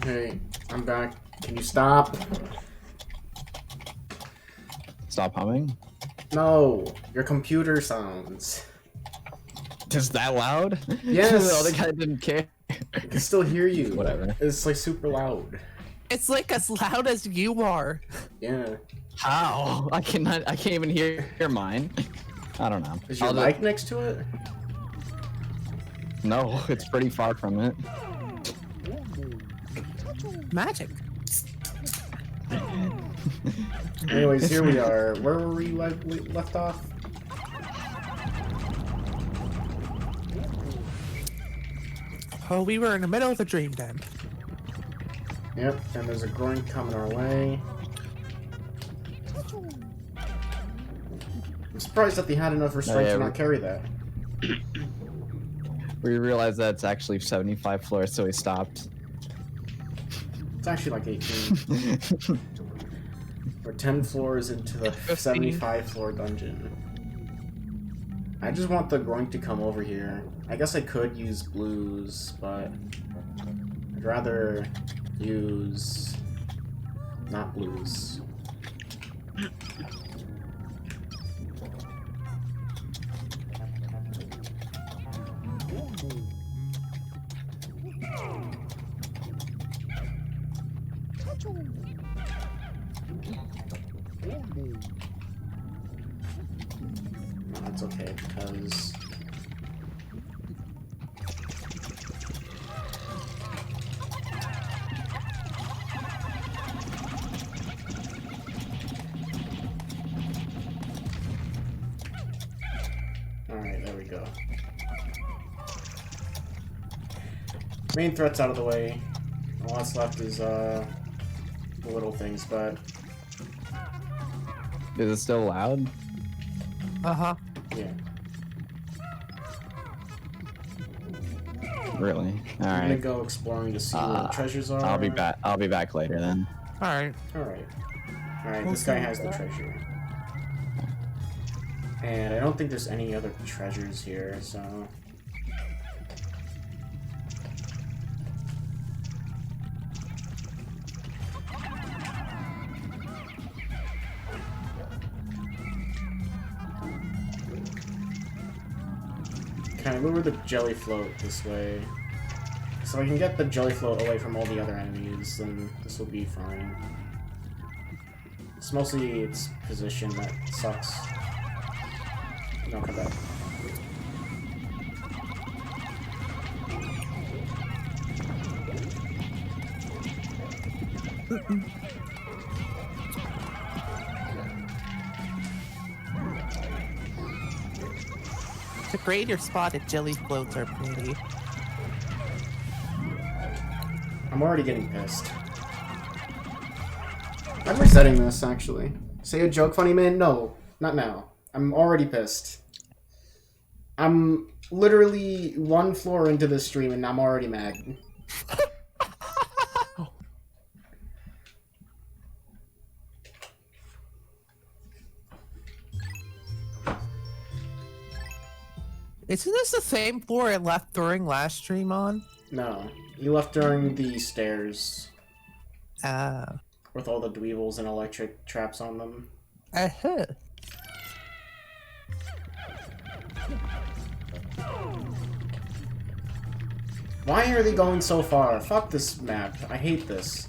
Hey, I'm back. Can you stop? Stop humming? No, your computer sounds. Is that loud? Yes. The other guy didn't care. I can still hear you. Whatever. It's like super loud. It's like as loud as you are. Yeah. How? I can't even hear mine. I don't know. Is your mic next to it? No, it's pretty far from it. Magic. Anyways, here we are. Where were we left off? Oh, we were in the middle of the dream den. Yep, and there's a groin coming our way. I'm surprised that they had enough restraint to not carry that. We realized that it's actually 75 floors, so we stopped. It's actually like 18. We're 10 floors into the 75 floor dungeon. I just want the groin to come over here. I guess I could use blues, but I'd rather use not blues. No, it's okay because alright, there we go. Main threat's out of the way. All that's left is the little things, but Is it still loud? Uh-huh. yeah. Really? I'm gonna Alright. go exploring to see where the treasures are. I'll be back. I'll be back later then. Alright. Alright. Alright, this guy has the treasure. And I don't think there's any other treasures here, so... Can I lure the jelly float this way? So I can get the jelly float away from all the other enemies, then this will be fine. It's mostly its position that sucks. No, come back. The greater spotted jelly floats are pretty. I'm already getting pissed. I'm resetting this, actually. Say a joke, funny man? No, not now. I'm already pissed. I'm literally one floor into this stream and I'm already mad. Isn't this the same floor I left during last stream on? No, you left during the stairs Ah. with all the dweevils and electric traps on them. Uh-huh. Why are they going so far? Fuck this map. I hate this.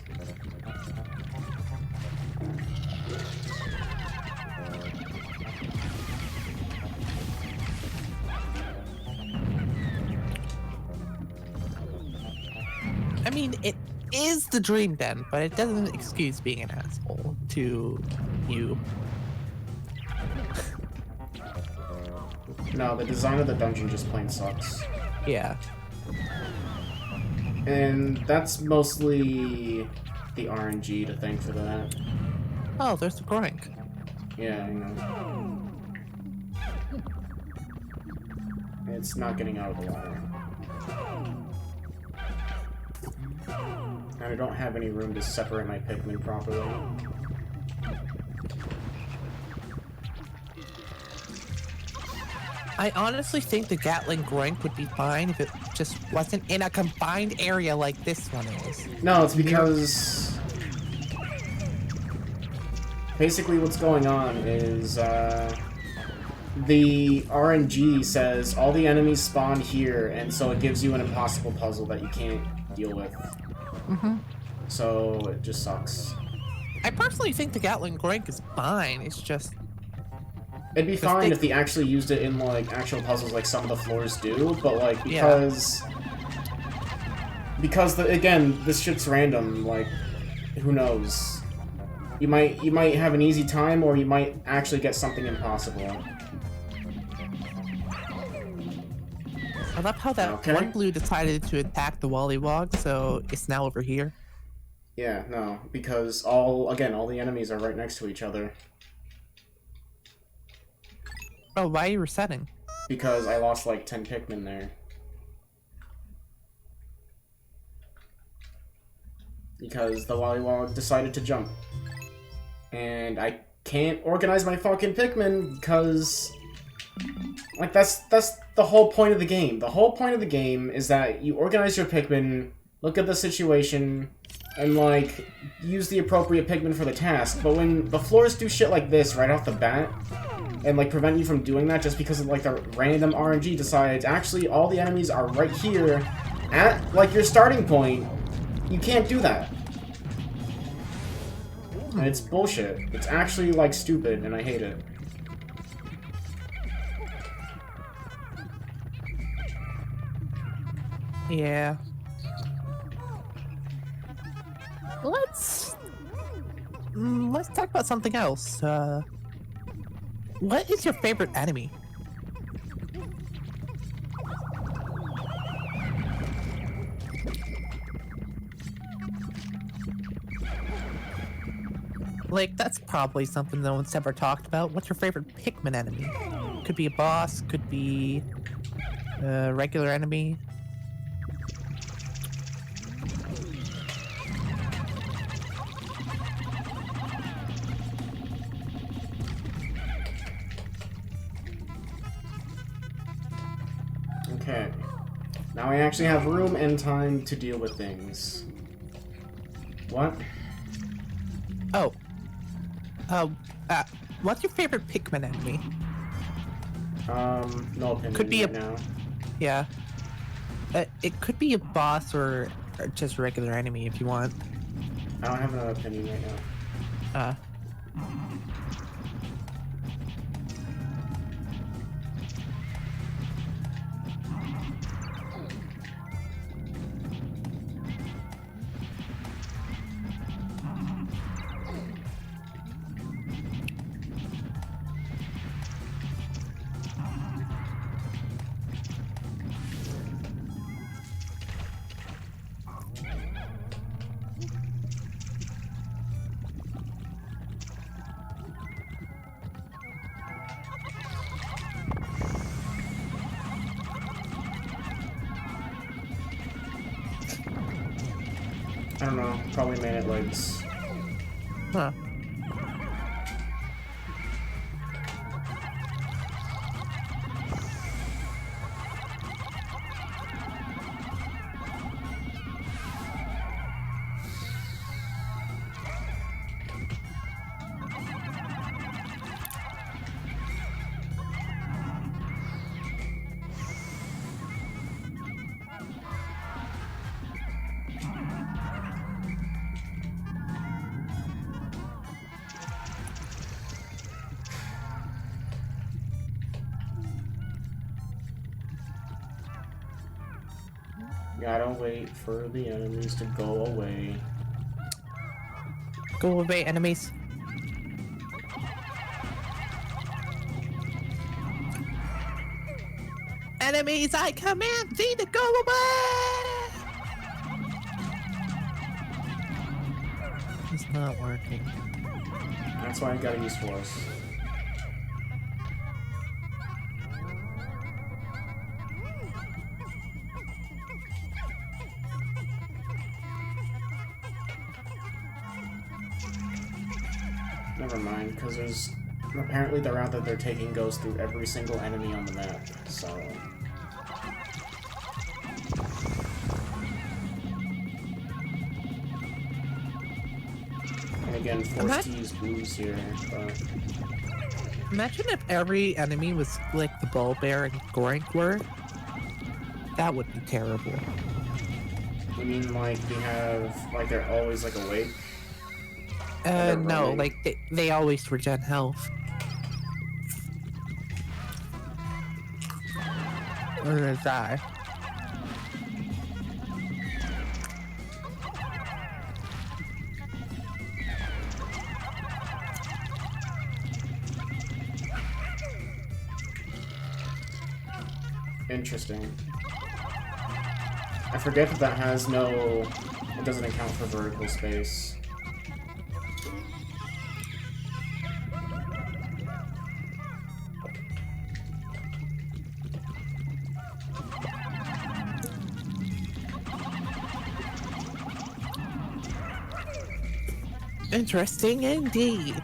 I mean, it is the dream den, but it doesn't excuse being an asshole to you. No, the design of the dungeon just plain sucks. Yeah. And that's mostly the RNG to thank for that. Oh, there's the groink. Yeah, I know. It's not getting out of the water. And I don't have any room to separate my Pikmin properly. I honestly think the Gatling Groink would be fine if it just wasn't in a confined area like this one is. No, it's because basically what's going on is the RNG says all the enemies spawn here, and so it gives you an impossible puzzle that you can't deal with. Mm-hmm. So it just sucks. I personally think the Gatling Groink is fine. It's just It'd be fine if they actually used it in like actual puzzles like some of the floors do, but like because again, this shit's random, like who knows? You might have an easy time, or you might actually get something impossible. I love how that one blue decided to attack the Wollywog, so it's now over here. Yeah, no, because all the enemies are right next to each other. Oh, why are you resetting? Because I lost like 10 Pikmin there. Because the Wollywog decided to jump. And I can't organize my fucking Pikmin because like that's the whole point of the game. The whole point of the game is that you organize your Pikmin, look at the situation, and like use the appropriate Pikmin for the task. But when the floors do shit like this right off the bat, and like prevent you from doing that just because of like the random RNG decides actually all the enemies are right here at like your starting point, you can't do that. And it's bullshit. It's actually like stupid, and I hate it. Yeah. Let's talk about something else. What is your favorite enemy? Like, that's probably something no one's ever talked about. What's your favorite Pikmin enemy? Could be a boss, could be a regular enemy. Okay. Now I actually have room and time to deal with things. What? Oh. What's your favorite Pikmin enemy? No opinion Could be right now. Yeah. It could be a boss or just a regular enemy if you want. I don't have an opinion right now. I don't know. Probably man-at legs. Huh. Gotta wait for the enemies to go away. Go away, enemies. Enemies, I command thee to go away! It's not working. That's why I gotta use force. Never mind, because there's apparently the route that they're taking goes through every single enemy on the map, so... And again, forced to use blues here, but... Imagine if every enemy was like the Bull Bear and Gorank were. That would be terrible. You mean like we have, like they're always like awake? No, like they always regen health. Or they die. Interesting. I forget that that has no... It doesn't account for vertical space. Interesting indeed.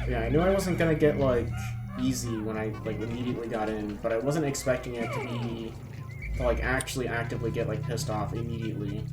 Yeah, I knew I wasn't gonna get, like, easy when I, like, immediately got in, but I wasn't expecting it to be... to, like, actually actively get, like, pissed off immediately.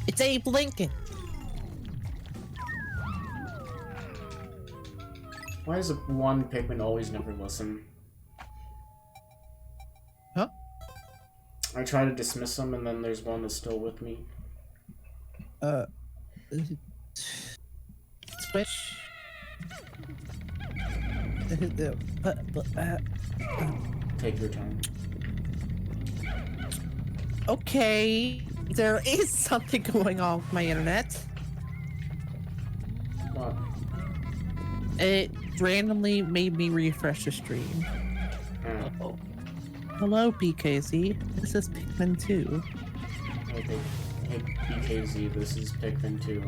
It's Abe Lincoln. Why does one Pikmin always never listen? Huh? I try to dismiss them, and then there's one that's still with me. Switch. Take your time. Okay, there is something going on with my internet. What? It randomly made me refresh the stream. Oh. Hello, BKZ. This is Pikmin 2. Hey, BKZ, this is Pikmin 2.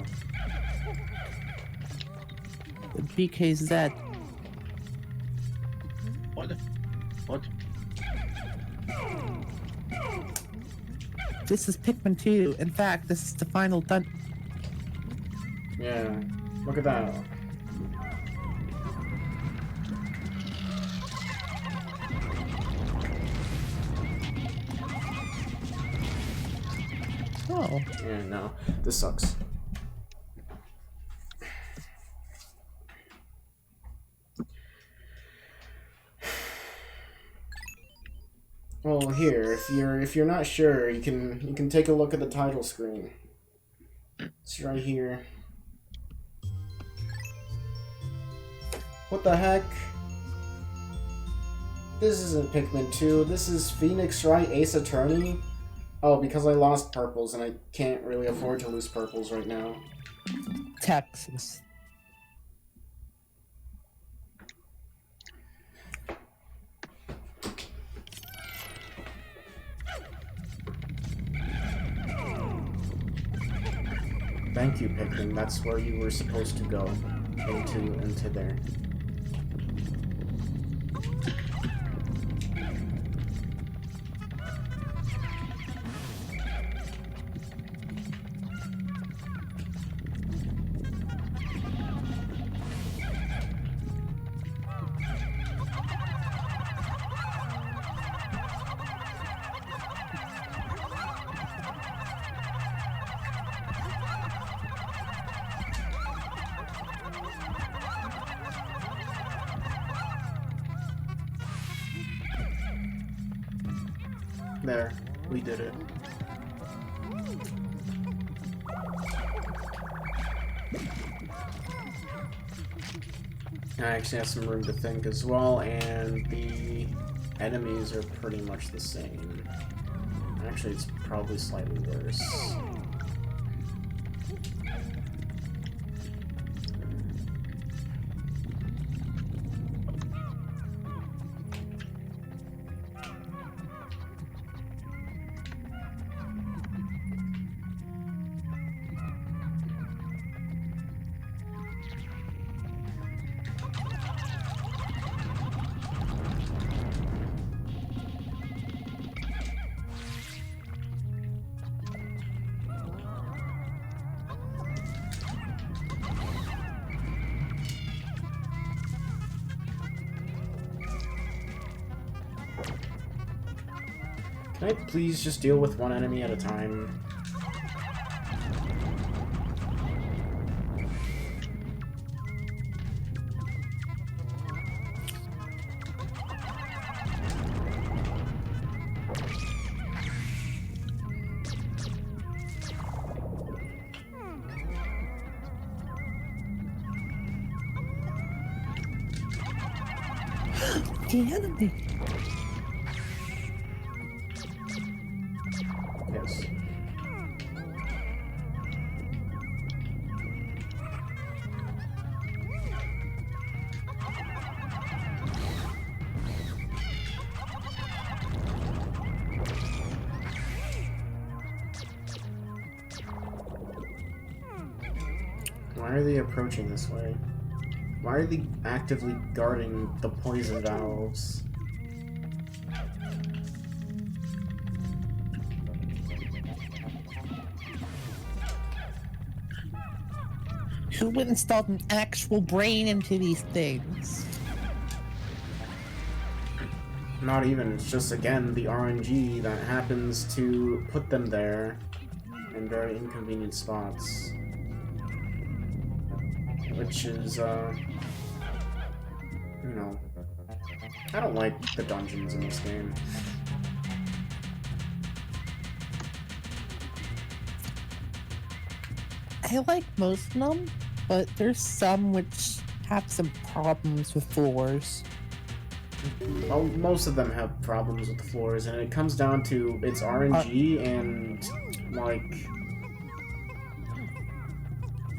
BKZ. What? What? This is Pikmin 2. In fact, this is the final dungeon. Yeah, look at that. Oh. Yeah, no, this sucks. Well, here, if you're not sure, you can take a look at the title screen. It's right here. What the heck? This isn't Pikmin 2. This is Phoenix Wright Ace Attorney. Oh, because I lost purples and I can't really afford to lose purples right now. Texas. Thank you, Pikmin. That's where you were supposed to go. Into there. There, we did it. I actually have some room to think as well, and the enemies are pretty much the same. Actually, it's probably slightly worse. Can I please just deal with one enemy at a time? The enemy. Yes. Why are they approaching this way? Why are they actively guarding the poison valves? Who would install an actual brain into these things? Not even, it's just again the RNG that happens to put them there in very inconvenient spots. Which is, you know, I don't like the dungeons in this game. I like most of them, but there's some which have some problems with floors. Well, most of them have problems with the floors, and it comes down to it's RNG and, like,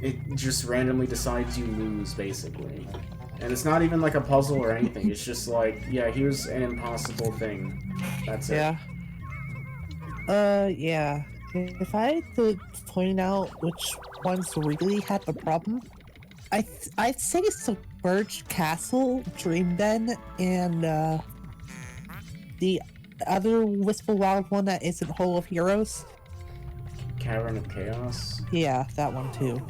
it just randomly decides you lose, basically. And it's not even like a puzzle or anything, it's just like, yeah, here's an impossible thing. That's it. Yeah. Yeah. If I had to point out which ones really had the problem, I'd say Submerged Castle, Dream Den, and the other Wistful Wild one that isn't Hole of Heroes. Cavern of Chaos. Yeah, that one too.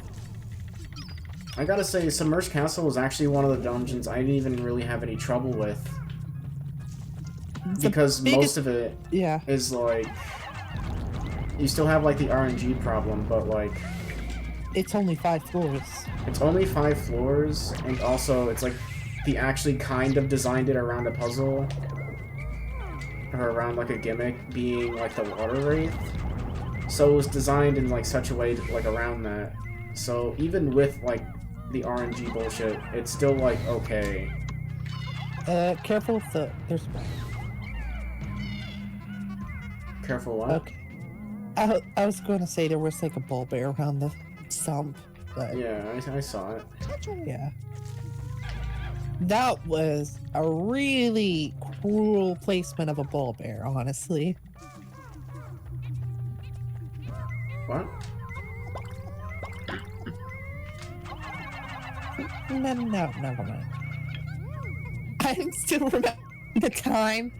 I gotta say, Submerged Castle was actually one of the dungeons I didn't even really have any trouble with. Because most of it is like... You still have like the RNG problem, but like... It's only 5 floors. It's only 5 floors, and also it's like they actually kind of designed it around a puzzle. Or around like a gimmick, being like the water wraith. So it was designed in like such a way to, like around that. So even with like the RNG bullshit, it's still like okay. Careful with the... There's... Careful what? Okay. I was going to say there was like a ball bear around the sump, but... Yeah, I saw it. Yeah. That was a really cruel placement of a ball bear, honestly. What? No, never mind. I still remember the time,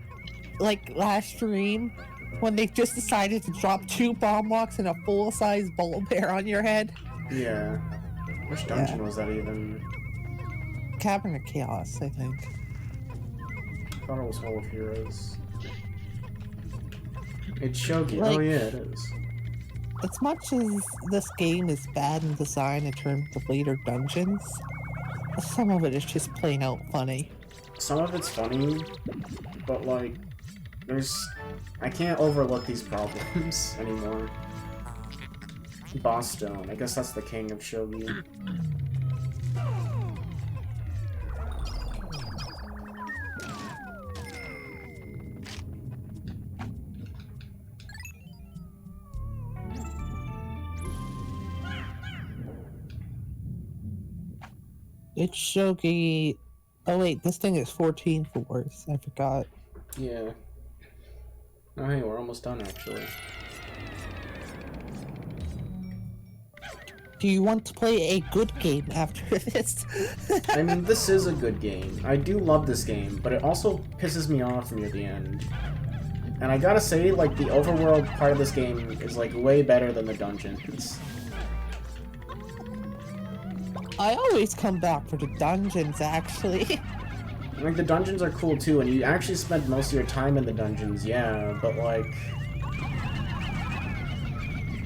like last stream, when they just decided to drop 2 bomb blocks and a full-size ball bear on your head. Yeah. Which dungeon was that even? Cavern of Chaos, I think. I thought it was Hole of Heroes. It's Shogi. Like, oh yeah, it is. As much as this game is bad in design in terms of later dungeons, some of it is just plain out funny. Some of it's funny, but like, I can't overlook these problems anymore. Boss Stone. I guess that's the king of Shogi. It's Shogi. Oh wait, this thing is 14 floors. I forgot. Yeah. Oh hey, we're almost done actually. Do you want to play a good game after this? I mean, this is a good game. I do love this game, but it also pisses me off near the end. And I gotta say, like, the overworld part of this game is, like, way better than the dungeons. I always come back for the dungeons, actually. Like, the dungeons are cool, too, and you actually spend most of your time in the dungeons, yeah, but, like...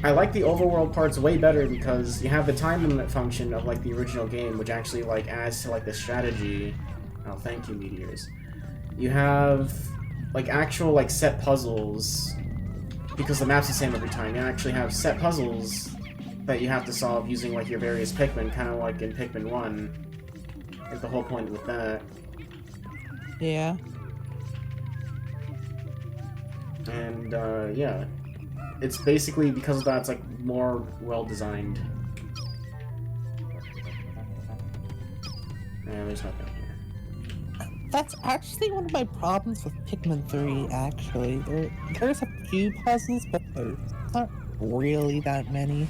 I like the overworld parts way better because you have the time limit function of, like, the original game, which actually, like, adds to, like, the strategy. Oh, thank you, Meteors. You have, like, actual, like, set puzzles, because the map's the same every time. You actually have set puzzles that you have to solve using, like, your various Pikmin, kind of like in Pikmin 1. Like, the whole point with that. Yeah. And, yeah. It's basically, because of that, it's, like, more well-designed. And there's nothing here. That's actually one of my problems with Pikmin 3, actually. There's a few puzzles, but there's not really that many.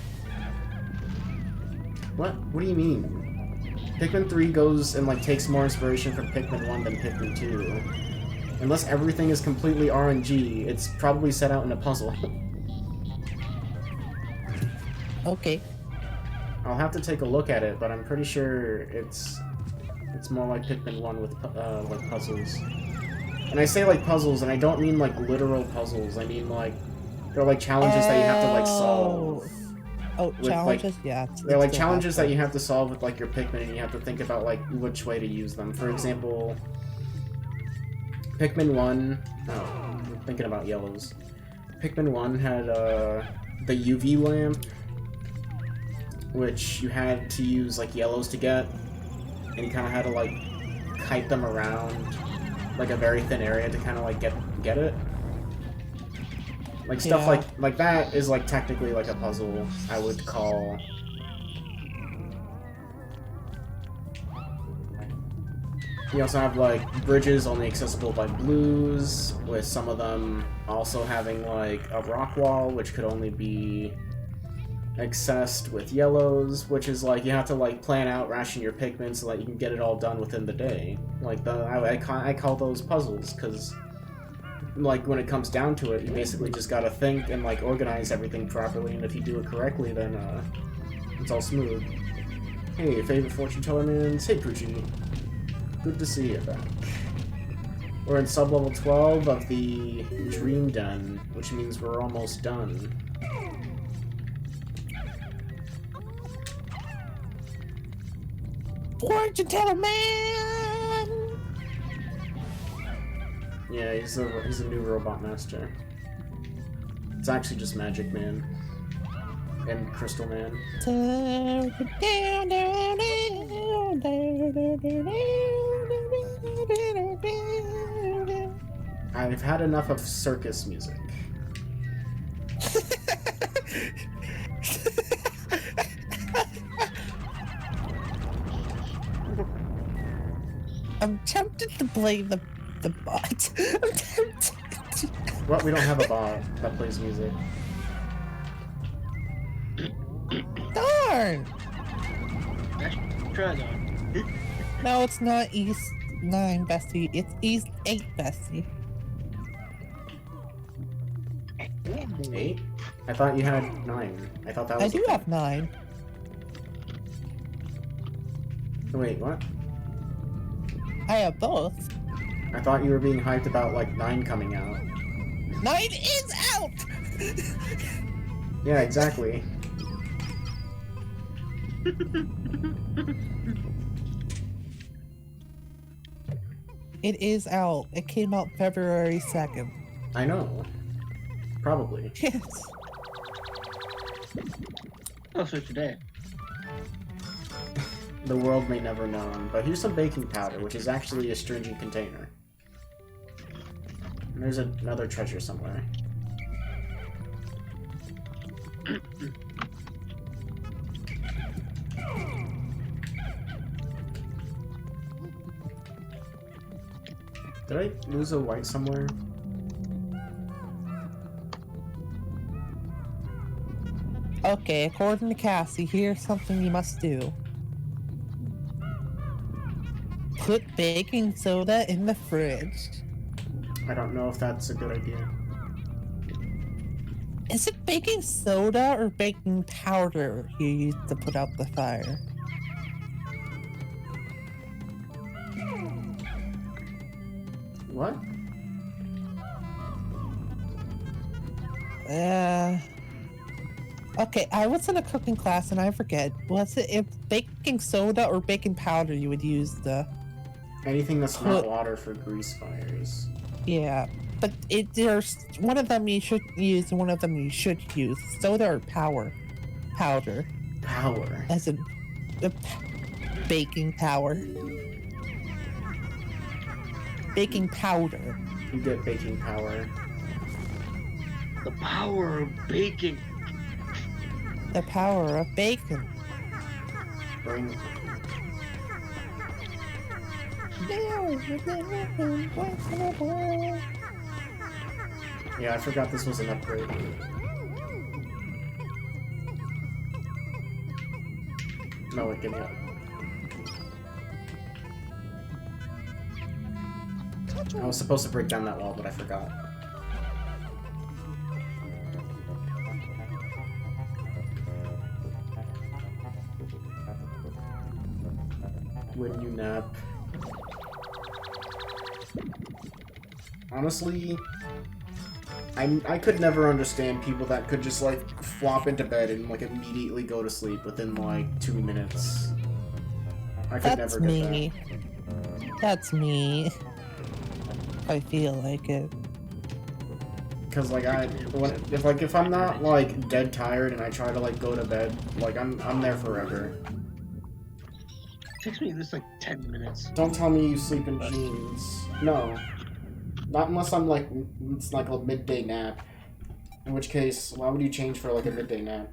What? What do you mean? Pikmin 3 goes and, like, takes more inspiration from Pikmin 1 than Pikmin 2. Unless everything is completely RNG, it's probably set out in a puzzle. Okay. I'll have to take a look at it, but I'm pretty sure it's more like Pikmin 1 with, like, puzzles. And I say, like, puzzles, and I don't mean, like, literal puzzles. I mean, like, they're, like, challenges that you have to, like, solve. Oh, with, challenges? like, Yeah. They're, like, challenges that you have to solve with, like, your Pikmin, and you have to think about, like, which way to use them. For example, Pikmin 1... Oh, I'm thinking about yellows. Pikmin 1 had, the UV lamp, which you had to use, like, yellows to get, and you kind of had to, like, kite them around, like, a very thin area to kind of, like, get it. Like, stuff like that is, like, technically, like, a puzzle, I would call. You also have, like, bridges only accessible by blues, with some of them also having, like, a rock wall, which could only be accessed with yellows, which is like you have to like plan out, ration your Pikmin so that you can get it all done within the day. Like I call those puzzles because like when it comes down to it, you basically just gotta think and like organize everything properly, and if you do it correctly, then it's all smooth. Hey, favorite fortune teller mans. Hey, Poochie. Good to see you back. We're in sub-level 12 of the Dream Den, which means we're almost done. Fortune teller man! Yeah, he's a new robot master. It's actually just Magic Man and Crystal Man. I've had enough of circus music. I'm tempted to play the bot. I'm tempted. What? We don't have a bot that plays music. Darn! Try that. No, it's not East 9, bestie. It's East 8, bestie. 8? I thought you had 9. I thought that was. I do have 9. Wait, what? I have both. I thought you were being hyped about like 9 coming out. 9 is out! Yeah, exactly. It is out. It came out February 2nd. I know. Probably. Yes. Oh, so today. The world may never know. But here's some baking powder, which is actually a stringent container. And there's another treasure somewhere. Did I lose a white somewhere? Okay, according to Cassie, here's something you must do. Put baking soda in the fridge. I don't know if that's a good idea. Is it baking soda or baking powder you use to put out the fire? What? Okay, I was in a cooking class and I forget. Was it if baking soda or baking powder you would use the... Anything that's not water for grease fires. Yeah, but there's one of them you should use and one of them you should use. Soda or powder? Powder. Power. As in baking powder. Baking powder. You get baking power. The power of baking. The power of bacon. Bring. Yeah, I forgot this was an upgrade. No, wait, give me up. I was supposed to break down that wall, but I forgot. When you nap. Honestly, I could never understand people that could just like flop into bed and like immediately go to sleep within like 2 minutes. I could That's never get me. That's me. I feel like it. Because like if I'm not like dead tired and I try to like go to bed, like I'm there forever. It takes me this like 10 minutes. Don't tell me you sleep in jeans. No. Not unless I'm like, it's like a midday nap. In which case, why would you change for like a midday nap?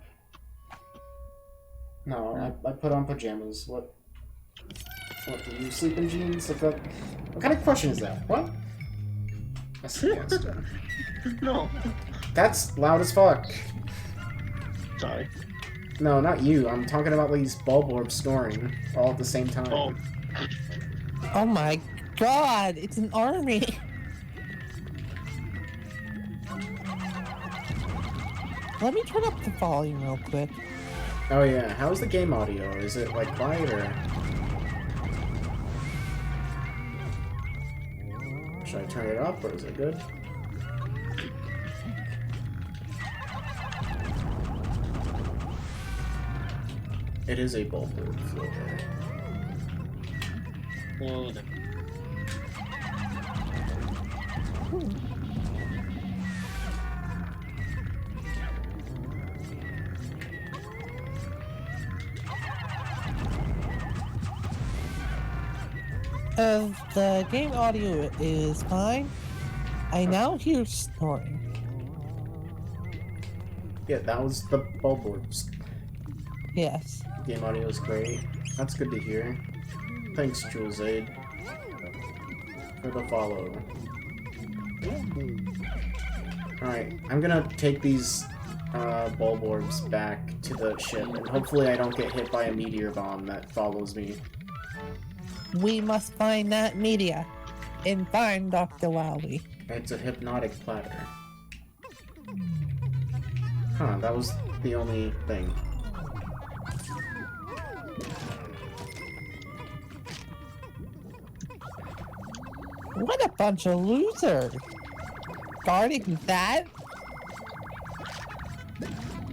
No, I put on pajamas. What, do you sleep in jeans? Like that? What kind of question is that? What? That's against No. That's loud as fuck. Sorry. No, not you. I'm talking about these bulb orbs snoring all at the same time. Oh. Oh my god, it's an army. Let me turn up the volume real quick. Oh yeah, how's the game audio? Is it like quiet or? Should I turn it up or is it good? It is a bulb floor. Well, then. The game audio is fine. I now hear snoring. Yeah, that was the bulb orbs. Yes. Game audio is great. That's good to hear. Thanks, Jules Aid, for the follow. Alright, I'm gonna take these bulb orbs back to the ship, and hopefully I don't get hit by a meteor bomb that follows me. We must find that media and find Dr. Wowie. It's a hypnotic platter. Huh, that was the only thing. What a bunch of losers! Guarding that?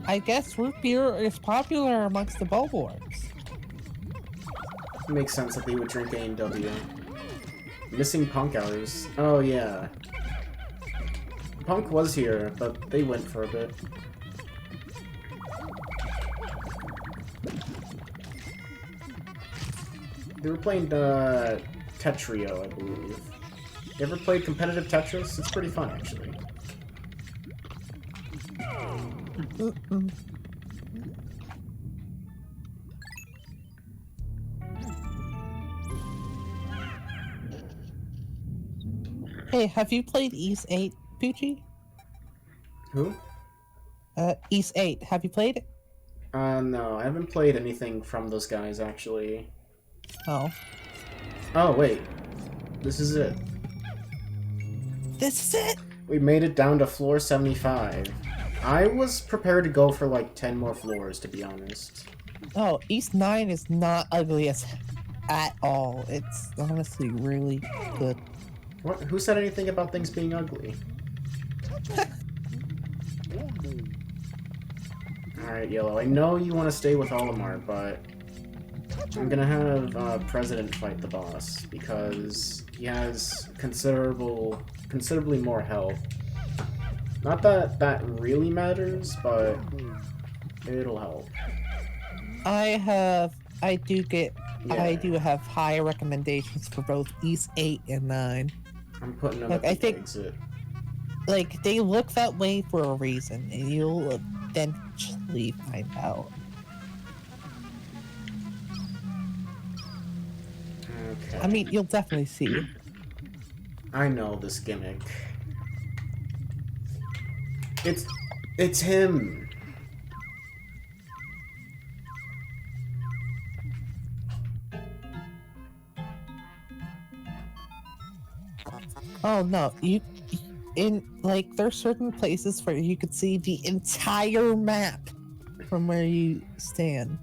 I guess root beer is popular amongst the bulb orbs. It makes sense that they would drink A&W. Missing punk hours. Oh yeah. Punk was here, but they went for a bit. They were playing Tetrio, I believe. You ever played competitive Tetris? It's pretty fun, actually. Hey, have you played East 8, Poochie? Who? East 8. Have you played it? No, I haven't played anything from those guys, actually. Oh. Oh, wait. This is it. This is it? We made it down to floor 75. I was prepared to go for like 10 more floors, to be honest. Oh, East 9 is not ugly at all. It's honestly really good. What? Who said anything about things being ugly? Alright, Yellow. I know you want to stay with Olimar, but I'm gonna have President fight the boss because he has considerably more health. Not that that really matters, but it'll help. I do Yeah. have high recommendations for both East 8 and 9. I'm putting them Like, at I the think- exit. Like, they look that way for a reason, and you'll eventually find out. Okay. I mean, you'll definitely see. I know this gimmick. It's him. Oh no, there's certain places where you could see the entire map from where you stand.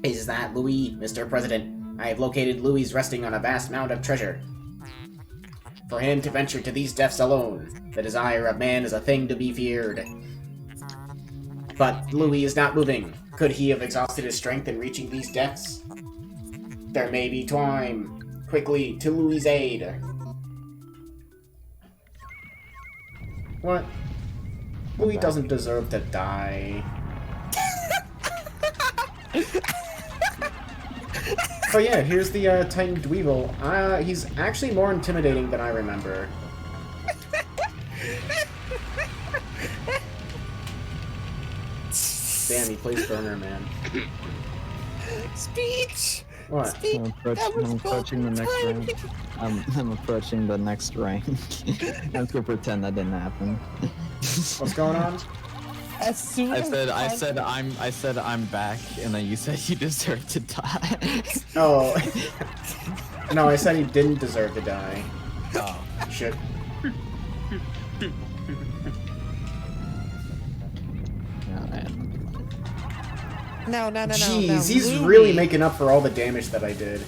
Is that Louis, Mr. President? I have located Louis resting on a vast mound of treasure. For him to venture to these depths alone, the desire of man is a thing to be feared. But Louis is not moving. Could he have exhausted his strength in reaching these depths? There may be time. Quickly, to Louis' aid. What? Louis doesn't deserve to die. Oh yeah, here's the Titan Dweevil. He's actually more intimidating than I remember. Damn, he plays Burner, man. Speech! What? Speech! I'm That was approaching the next time. rank. I'm approaching the next rank. I'm gonna pretend that didn't happen. What's going on? As soon I as said I'm back, and then you said you deserve to die. Oh. No, I said he didn't deserve to die. Oh. Shit. Yeah, man. No. Jeez, he's Louis. really making up for all the damage that I did.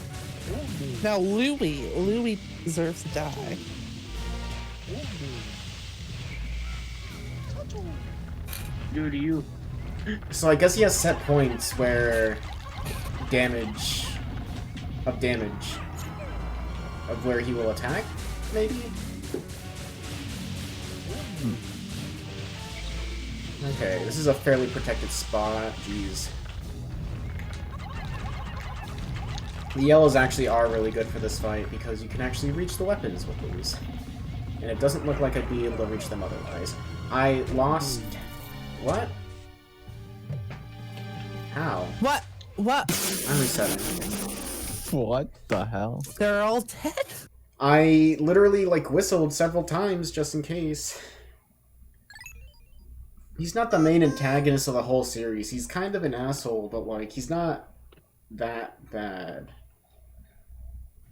Now, Louis deserves to die. Due to you. So I guess he has set points where damage of where he will attack, maybe? Okay, this is a fairly protected spot. Jeez. The yellows actually are really good for this fight because you can actually reach the weapons with these. And it doesn't look like I'd be able to reach them otherwise. I lost... What? How? What? I'm resetting. What the hell? They're all dead? I literally, like, whistled several times just in case. He's not the main antagonist of the whole series. He's kind of an asshole, but, like, he's not that bad.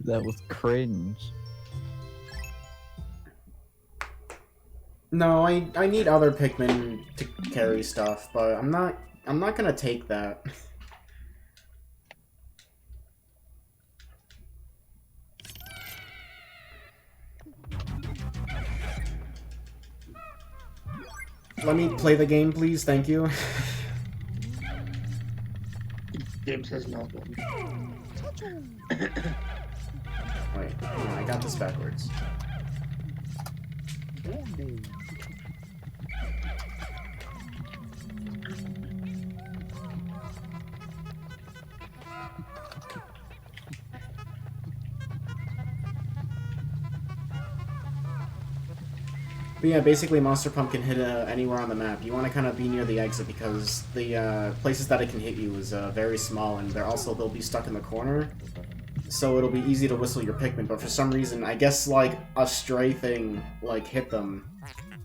That was cringe. No, I need other Pikmin to carry stuff, but I'm not gonna take that. Let me play the game, please. Thank you. Game says no. Wait, hang on, I got this backwards. But yeah, basically Monster Pump can hit anywhere on the map. You want to kind of be near the exit because the places that it can hit you is very small, and they'll be stuck in the corner. So it'll be easy to whistle your Pikmin, but for some reason, I guess like a stray thing like hit them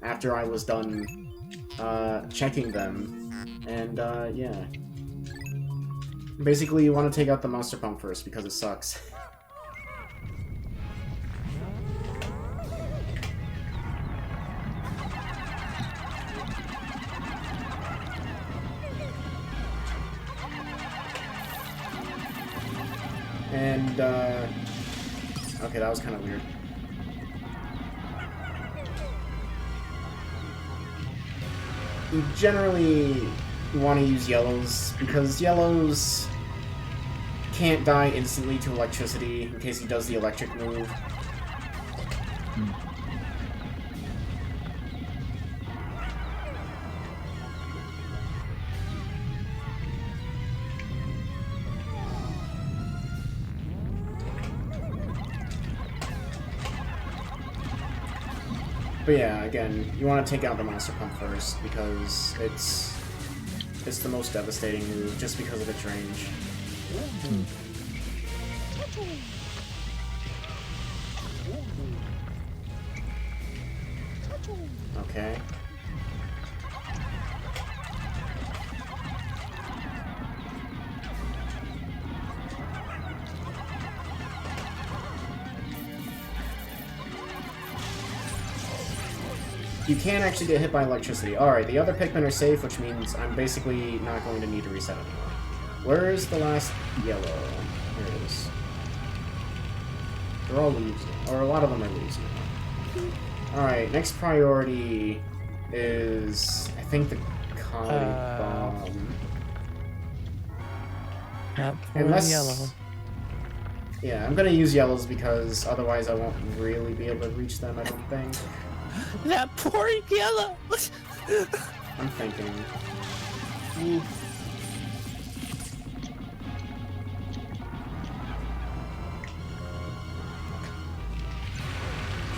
after I was done checking them, and yeah. Basically, you want to take out the Monster Pump first because it sucks. And, okay, that was kind of weird. You generally want to use yellows, because yellows can't die instantly to electricity in case he does the electric move. But yeah, again, you want to take out the Monster Pump first, because it's the most devastating move, just because of its range. Okay. You can actually get hit by electricity. Alright, the other Pikmin are safe, which means I'm basically not going to need to reset anymore. Where is the last yellow? Here it is. They're all leaves, or a lot of them are leaves now. Alright, next priority is, I think, the comedy bomb. Yep, Unless... yellow. Yeah, I'm gonna use yellows because otherwise I won't really be able to reach them, I don't think. That poor yellow! I'm thinking.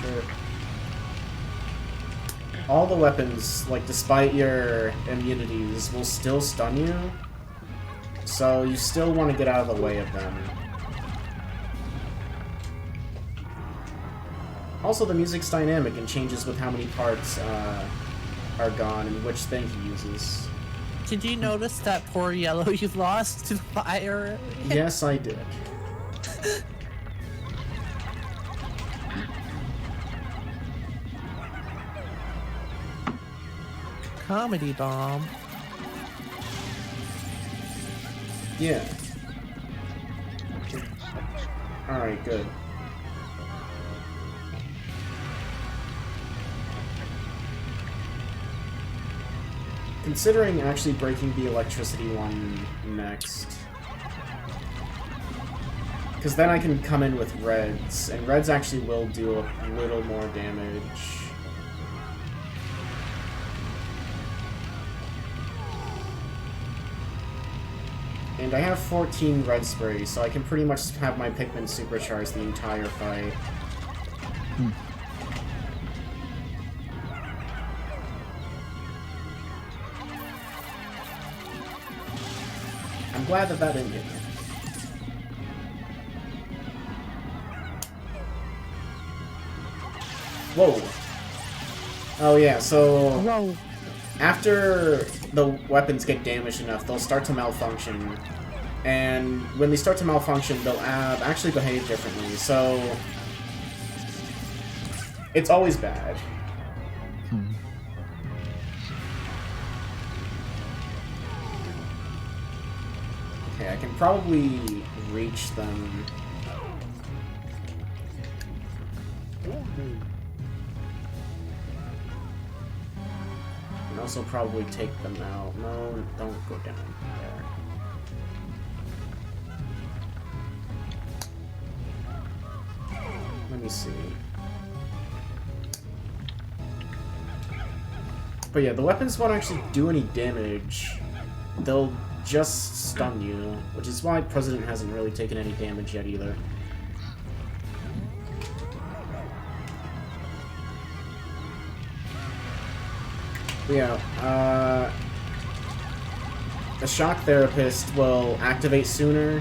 Sure. All the weapons, like, despite your immunities, will still stun you. So you still want to get out of the way of them. Also, the music's dynamic and changes with how many parts are gone and which thing he uses. Did you notice that poor yellow you lost to the fire? Yes, I did. Comedy bomb. Yeah. Alright, good. Considering actually breaking the electricity one next. Because then I can come in with reds, and reds actually will do a little more damage. And I have 14 red sprays, so I can pretty much have my Pikmin supercharge the entire fight. I'm glad that that didn't hit me. Whoa. Oh yeah, so Whoa. after the weapons get damaged enough, they'll start to malfunction. And when they start to malfunction, they'll actually behave differently, so it's always bad. Okay, I can probably reach them. And also probably take them out. No, don't go down there. Let me see. But yeah, the weapons won't actually do any damage. They'll just stun you, which is why President hasn't really taken any damage yet either. But yeah, the shock therapist will activate sooner.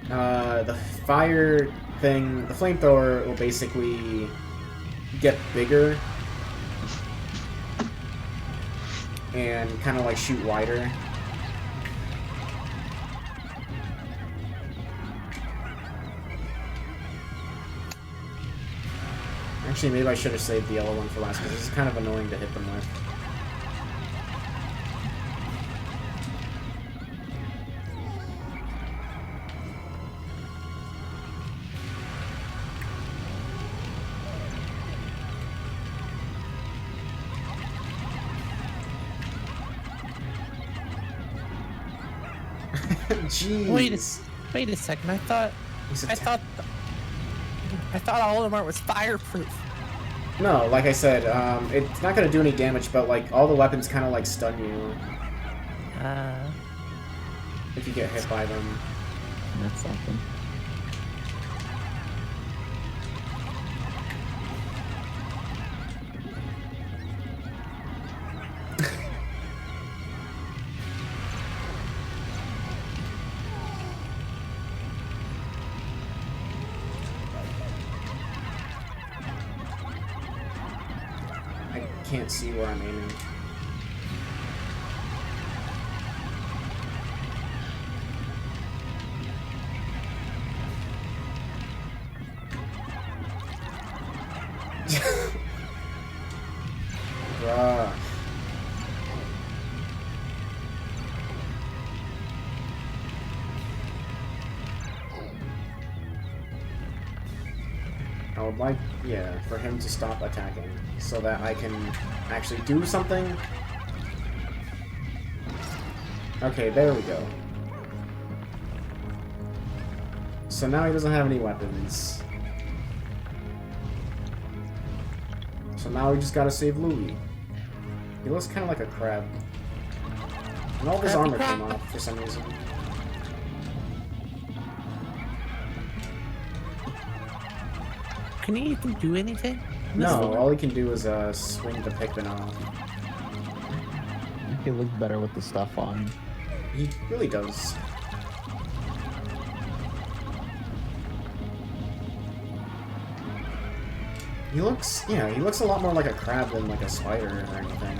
The fire thing, the flamethrower will basically get bigger and kind of like shoot wider. Actually, maybe I should have saved the yellow one for last, because this is kind of annoying to hit them with. Jeez. Wait a second. I thought all of them was fireproof. No, like I said, it's not gonna do any damage, but like all the weapons kind of like stun you if you get hit by them. That's something. I can't see where I'm aiming. Bruh. I would like, yeah, for him to stop attacking so that I can actually do something. Okay, there we go. So now he doesn't have any weapons. So now we just gotta save Louis. He looks kind of like a crab. And all of his armor came off for some reason. Can he even do anything? No, all he can do is swing the Pikmin off. I think he looks better with the stuff on. He really does. He looks, yeah, he looks a lot more like a crab than like a spider or anything.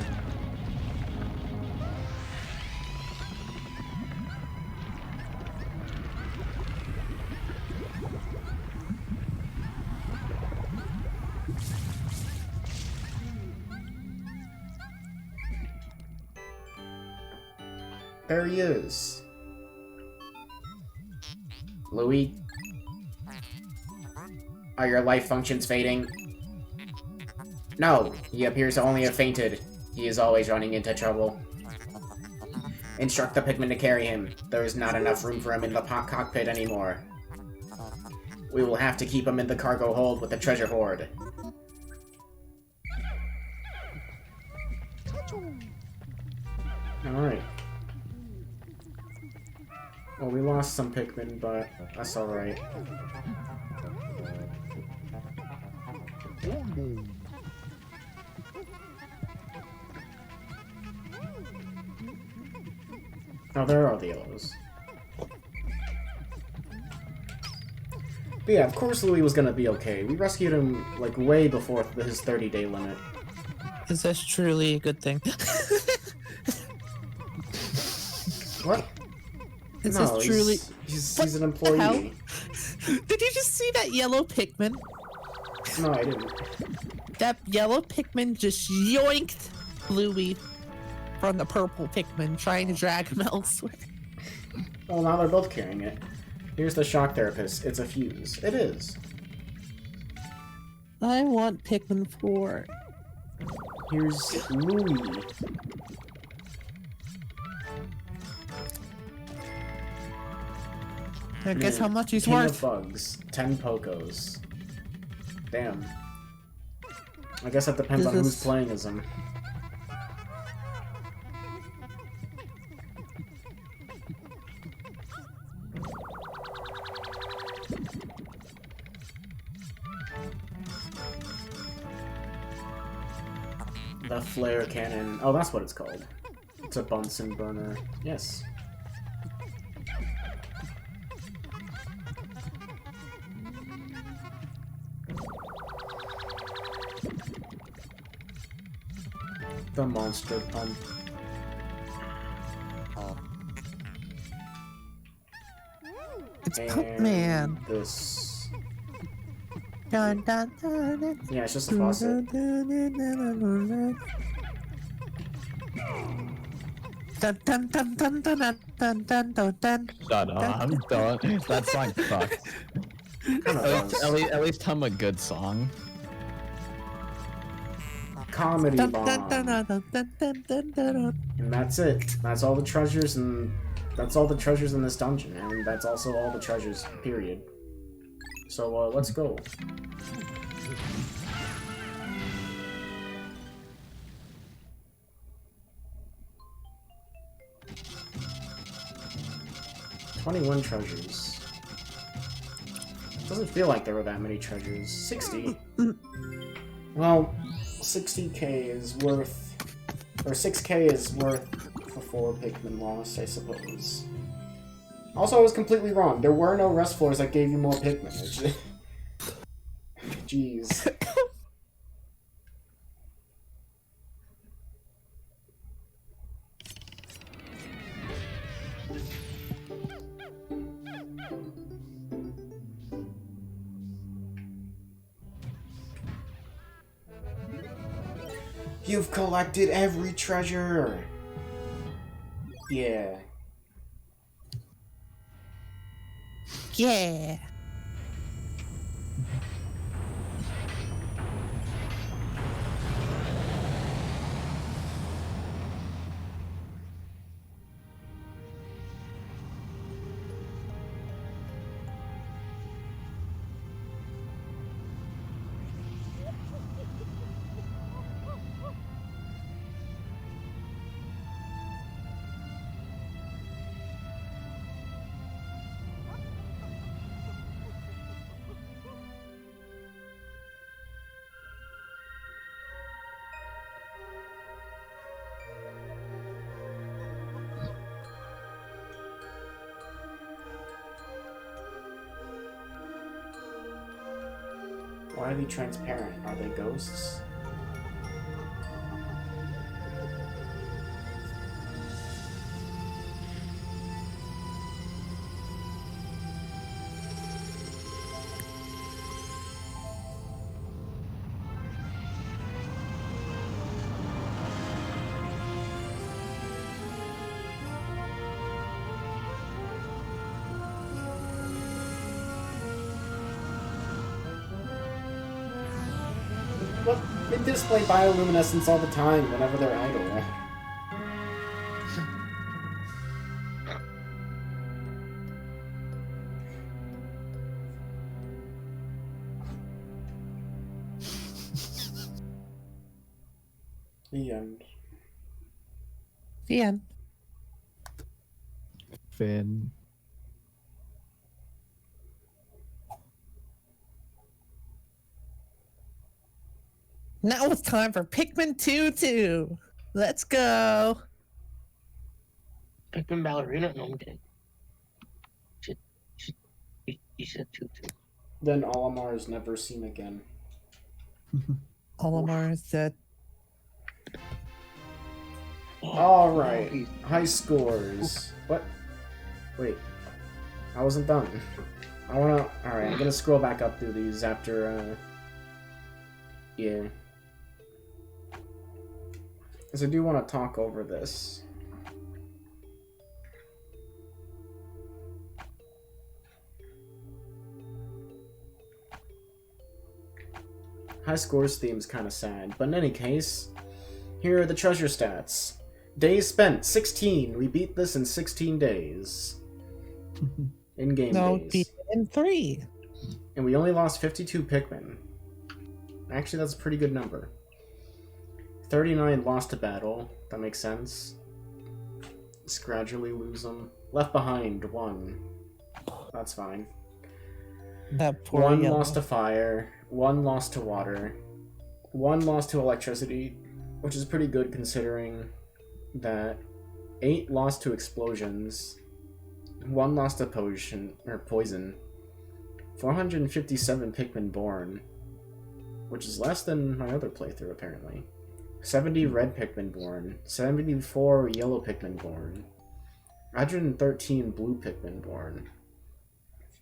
There he is. Louis? Are your life functions fading? No, he appears to only have fainted. He is always running into trouble. Instruct the Pikmin to carry him. There is not enough room for him in the cockpit anymore. We will have to keep him in the cargo hold with the treasure hoard. Alright. Well, we lost some Pikmin, but that's alright. Oh, there are the yellows. But yeah, of course Louis was gonna be okay. We rescued him, like, way before his 30-day limit. Is this truly a good thing? What? Is No, this truly... he's an employee. Did you just see that yellow Pikmin? No, I didn't. That yellow Pikmin just yoinked Louis from the purple Pikmin, trying to drag him elsewhere. Well, now they're both carrying it. Here's the shock therapist. It's a fuse. It is. I want Pikmin 4. Here's Louis. I guess how much he's King worth. of bugs. 10 Pokos. Damn. I guess that depends on who's playing as him. A flare cannon. Oh, that's what it's called. It's a Bunsen burner. Yes. The monster pump. It's Pikmin. This. Dun, dun, dun, dun. Yeah, it's just a faucet. Dun, dun, dun, dun, dun, dun, dun, dun, dun, dun. Shut up. I'm done. That song sucks. At least hum a good song. Comedy Dun, bomb. dun, dun, dun, dun, dun, dun, dun. And that's it. That's all the treasures, and that's all the treasures in this dungeon, and that's also all the treasures, period. So, let's go. $21 treasures. Doesn't feel like there were that many treasures. 60. Well, 60k is worth, or 6k is worth for 4 Pikmin lost, I suppose. Also, I was completely wrong. There were no rest floors that gave you more Pikmin. It's just... Jeez. You've collected every treasure! Yeah. Yeah. Why are they transparent? Are they ghosts? What? They display bioluminescence all the time whenever they're idle. The end. The end. Finn. Now it's time for Pikmin 2-2. Let's go. Pikmin ballerina? No, I'm kidding. You said 2-2. Then Olimar is never seen again. Olimar is dead. Alright. High scores. What? Wait. I wasn't done. Alright, I'm gonna scroll back up through these after, yeah. Because I do want to talk over this. High scores theme's kind of sad, but in any case, here are the treasure stats. Days spent, 16. We beat this in 16 days. In-game No, days. beat it in 3. And we only lost 52 Pikmin. Actually, that's a pretty good number. 39 lost to battle. That makes sense. Just gradually lose them. Left behind, 1. That's fine. That poor 1 yellow. lost to fire. 1 lost to water. 1 lost to electricity. which is pretty good considering that 8 lost to explosions, 1 lost to poison, 457 Pikmin born, which is less than my other playthrough apparently. 70 red Pikmin born, 74 yellow Pikmin born, 113 blue Pikmin born,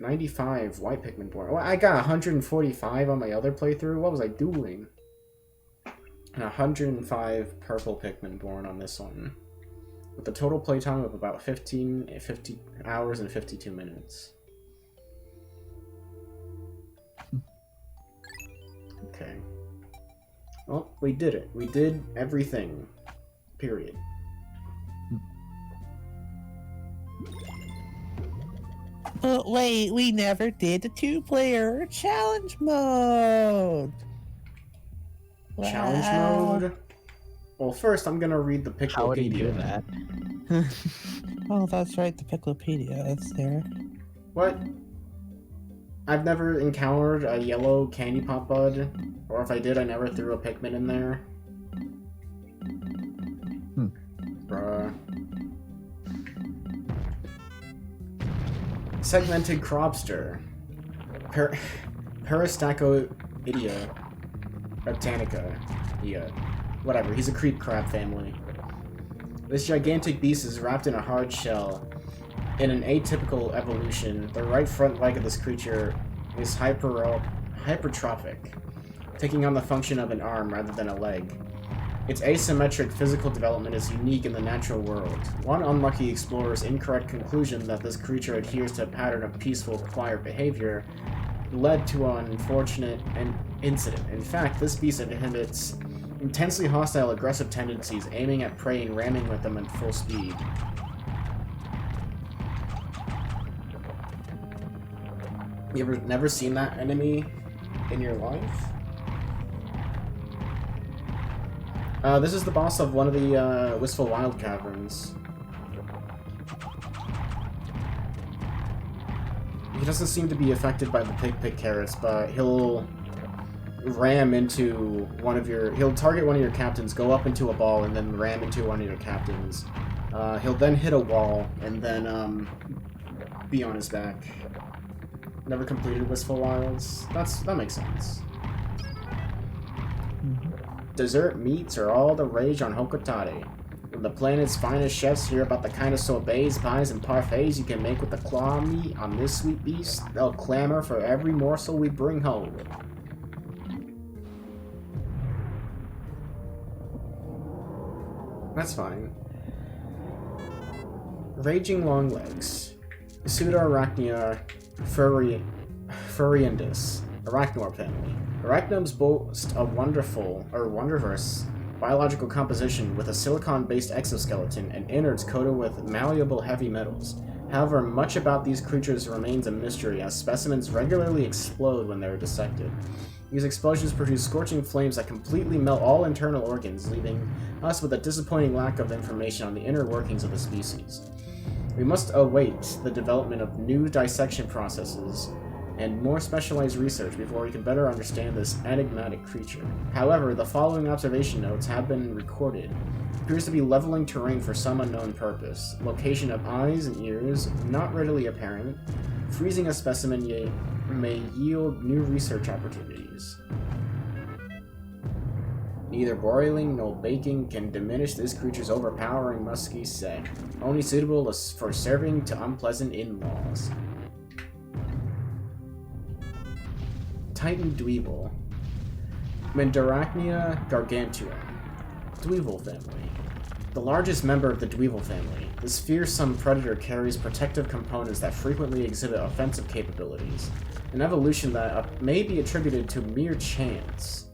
95 white Pikmin born. Well, I got 145 on my other playthrough. What was I doing? And 105 purple Pikmin born on this one, with a total playtime of about 50 hours and 52 minutes. Okay. Well, we did it. We did everything. Period. But wait, we never did the 2-player challenge mode. Challenge Wow. mode? Well, first I'm gonna read the How would he do Piklopedia. that? Oh, that's right, the Piklopedia is there. What? I've never encountered a yellow candy pop bud, or if I did, I never threw a Pikmin in there. Bruh. Segmented Cropster. Peristachoidea. Reptanica. Yeah. Whatever, he's a creep crab family. This gigantic beast is wrapped in a hard shell. In an atypical evolution, the right front leg of this creature is hypertrophic, taking on the function of an arm rather than a leg. Its asymmetric physical development is unique in the natural world. One unlucky explorer's incorrect conclusion that this creature adheres to a pattern of peaceful, quiet behavior led to an unfortunate incident. In fact, this beast inhibits intensely hostile, aggressive tendencies, aiming at prey and ramming with them at full speed. You ever never seen that enemy in your life? This is the boss of one of the Wistful Wild caverns. He doesn't seem to be affected by the pig carrots, but he'll ram into one of your... He'll target one of your captains, go up into a ball, and then ram into one of your captains. He'll then hit a wall, and then be on his back. Never completed Wistful Wilds? That makes sense. Dessert meats are all the rage on Hokotare. When the planet's finest chefs hear about the kind of sorbets, pies, and parfaits you can make with the claw meat on this sweet beast, they'll clamor for every morsel we bring home. That's fine. Raging Longlegs. Pseudoarachnia furriendus. Arachnor family. Arachnomes boast a wondrous biological composition with a silicon-based exoskeleton and innards coated with malleable heavy metals. However, much about these creatures remains a mystery, as specimens regularly explode when they are dissected. These explosions produce scorching flames that completely melt all internal organs, leaving us with a disappointing lack of information on the inner workings of the species. We must await the development of new dissection processes and more specialized research before we can better understand this enigmatic creature. However, the following observation notes have been recorded. It appears to be leveling terrain for some unknown purpose. Location of eyes and ears not readily apparent. Freezing a specimen may yield new research opportunities. Neither broiling nor baking can diminish this creature's overpowering musky scent, only suitable for serving to unpleasant in-laws. Titan Dweevil. Mendarachnia gargantua. Dweevil family. The largest member of the Dweevil family, this fearsome predator carries protective components that frequently exhibit offensive capabilities, an evolution that may be attributed to mere chance.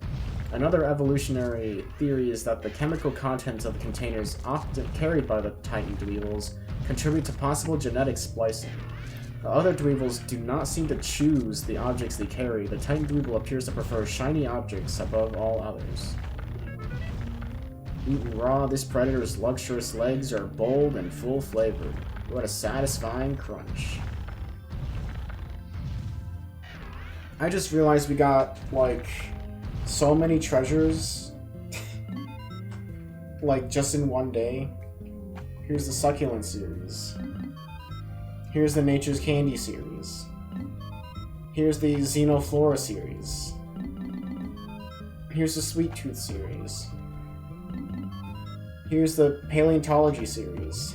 Another evolutionary theory is that the chemical contents of the containers often carried by the Titan Dweevils contribute to possible genetic splicing. The other Dweevils do not seem to choose the objects they carry. The Titan Dweevil appears to prefer shiny objects above all others. Eaten raw, this predator's luxurious legs are bold and full-flavored. What a satisfying crunch. I just realized we got, like, so many treasures like just in one day. Here's the Succulent series. Here's the Nature's Candy series. Here's the Xenoflora series. Here's the Sweet Tooth series. Here's the Paleontology series.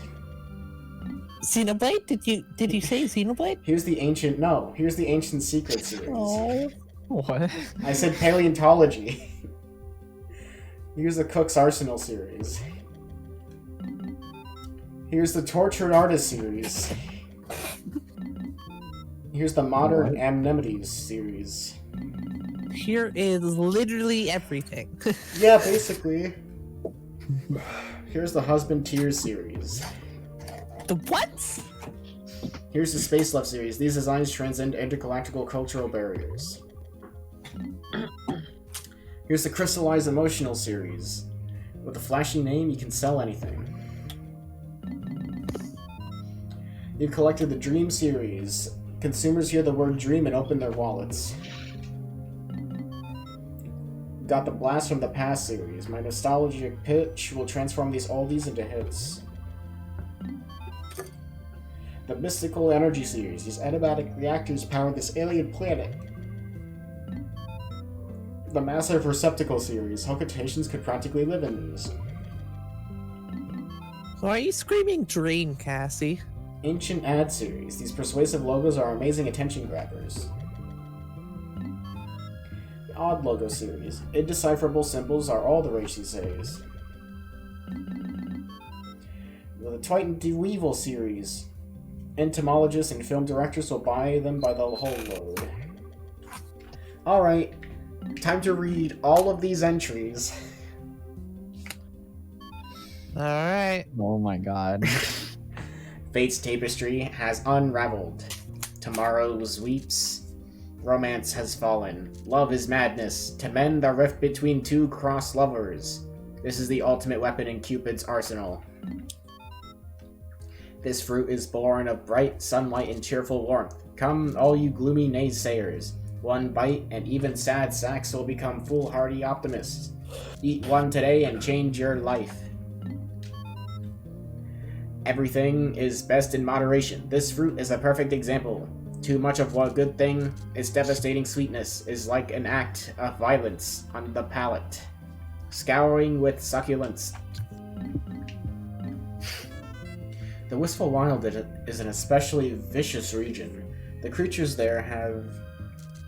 Xenoblade? Did you say Xenoblade? Here's the Ancient Secret series. Oh. What? I said Paleontology. Here's the Cook's Arsenal series. Here's the Tortured Artist series. Here's the Modern Amenities series. Here is literally everything. Yeah, basically. Here's the Husband Tears series. The what? Here's the Space Love series. These designs transcend intergalactical cultural barriers. Here's the Crystallized Emotional series. With a flashy name, you can sell anything. You've collected the Dream series. Consumers hear the word dream and open their wallets. Got the Blast from the Past series. My nostalgic pitch will transform these oldies into hits. The Mystical Energy series. These adiabatic reactors power this alien planet. The Massive Receptacle series. Hookitations could practically live in these. So are you screaming dream, Cassie? Ancient Ad series. These persuasive logos are amazing attention grabbers. The Odd Logo series. Indecipherable symbols are all the rage these days. The Twite and Weevil series. Entomologists and film directors will buy them by the whole load. Alright, time to read all of these entries. Alright. Oh my god. Fate's tapestry has unraveled. Tomorrow's weeps. Romance has fallen. Love is madness. To mend the rift between two cross lovers. This is the ultimate weapon in Cupid's arsenal. This fruit is born of bright sunlight and cheerful warmth. Come, all you gloomy naysayers. One bite, and even sad sacks will become foolhardy optimists. Eat one today and change your life. Everything is best in moderation. This fruit is a perfect example. Too much of one good thing, its devastating sweetness, is like an act of violence on the palate. Scouring with succulence. The Wistful Wild is an especially vicious region. The creatures there have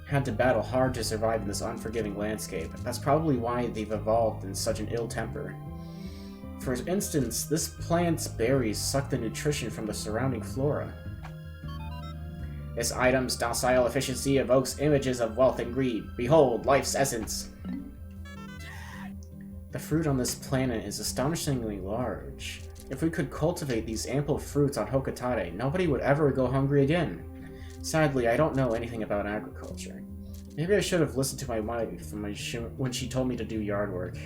had to battle hard to survive in this unforgiving landscape. That's probably why they've evolved in such an ill temper. For instance, this plant's berries suck the nutrition from the surrounding flora. This item's docile efficiency evokes images of wealth and greed. Behold, life's essence. The fruit on this planet is astonishingly large. If we could cultivate these ample fruits on Hokitate, nobody would ever go hungry again. Sadly, I don't know anything about agriculture. Maybe I should have listened to my wife when she told me to do yard work.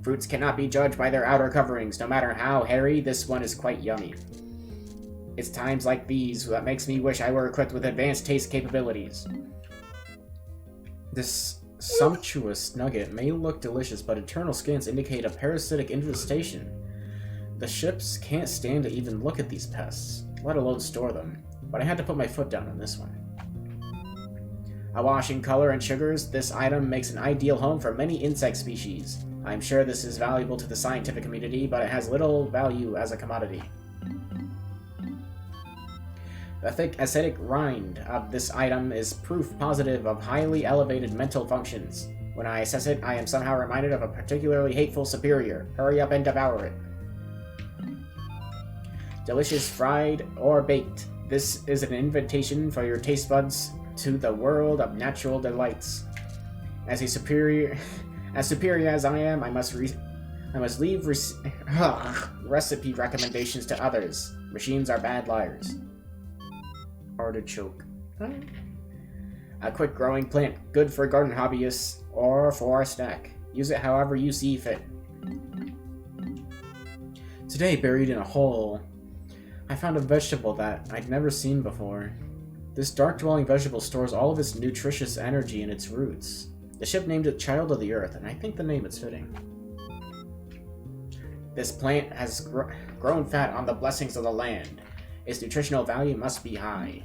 Fruits cannot be judged by their outer coverings, no matter how hairy. This one is quite yummy. It's times like these that makes me wish I were equipped with advanced taste capabilities. This sumptuous nugget may look delicious, but internal scans indicate a parasitic infestation. The ships can't stand to even look at these pests, let alone store them, but I had to put my foot down on this one. Awash in color and sugars, this item makes an ideal home for many insect species. I'm sure this is valuable to the scientific community, but it has little value as a commodity. The thick acidic rind of this item is proof positive of highly elevated mental functions. When I assess it, I am somehow reminded of a particularly hateful superior. Hurry up and devour it. Delicious fried or baked. This is an invitation for your taste buds to the world of natural delights. As superior as I am, I must leave recipe recommendations to others. Machines are bad liars. Artichoke. A quick growing plant, good for garden hobbyists or for a snack. Use it however you see fit. Today, buried in a hole, I found a vegetable that I'd never seen before. This dark-dwelling vegetable stores all of its nutritious energy in its roots. The ship named it Child of the Earth, and I think the name is fitting. This plant has grown fat on the blessings of the land. Its nutritional value must be high.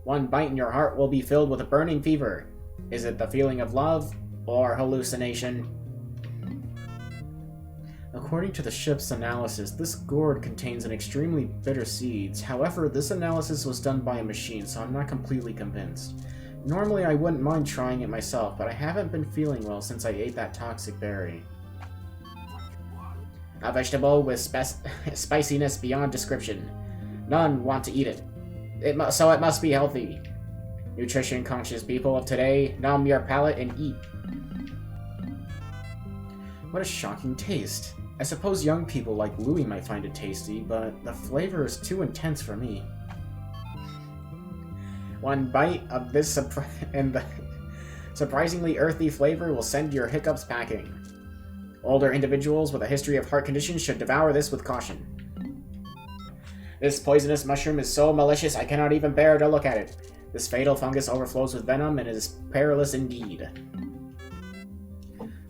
One bite and your heart will be filled with a burning fever. Is it the feeling of love or hallucination? According to the ship's analysis, this gourd contains an extremely bitter seeds. However, this analysis was done by a machine, so I'm not completely convinced. Normally, I wouldn't mind trying it myself, but I haven't been feeling well since I ate that toxic berry. A vegetable with spiciness beyond description. None want to eat it. So it must be healthy. Nutrition-conscious people of today, numb your palate and eat. What a shocking taste. I suppose young people like Louie might find it tasty, but the flavor is too intense for me. One bite of this and the surprisingly earthy flavor will send your hiccups packing. Older individuals with a history of heart conditions should devour this with caution. This poisonous mushroom is so malicious I cannot even bear to look at it. This fatal fungus overflows with venom and is perilous indeed.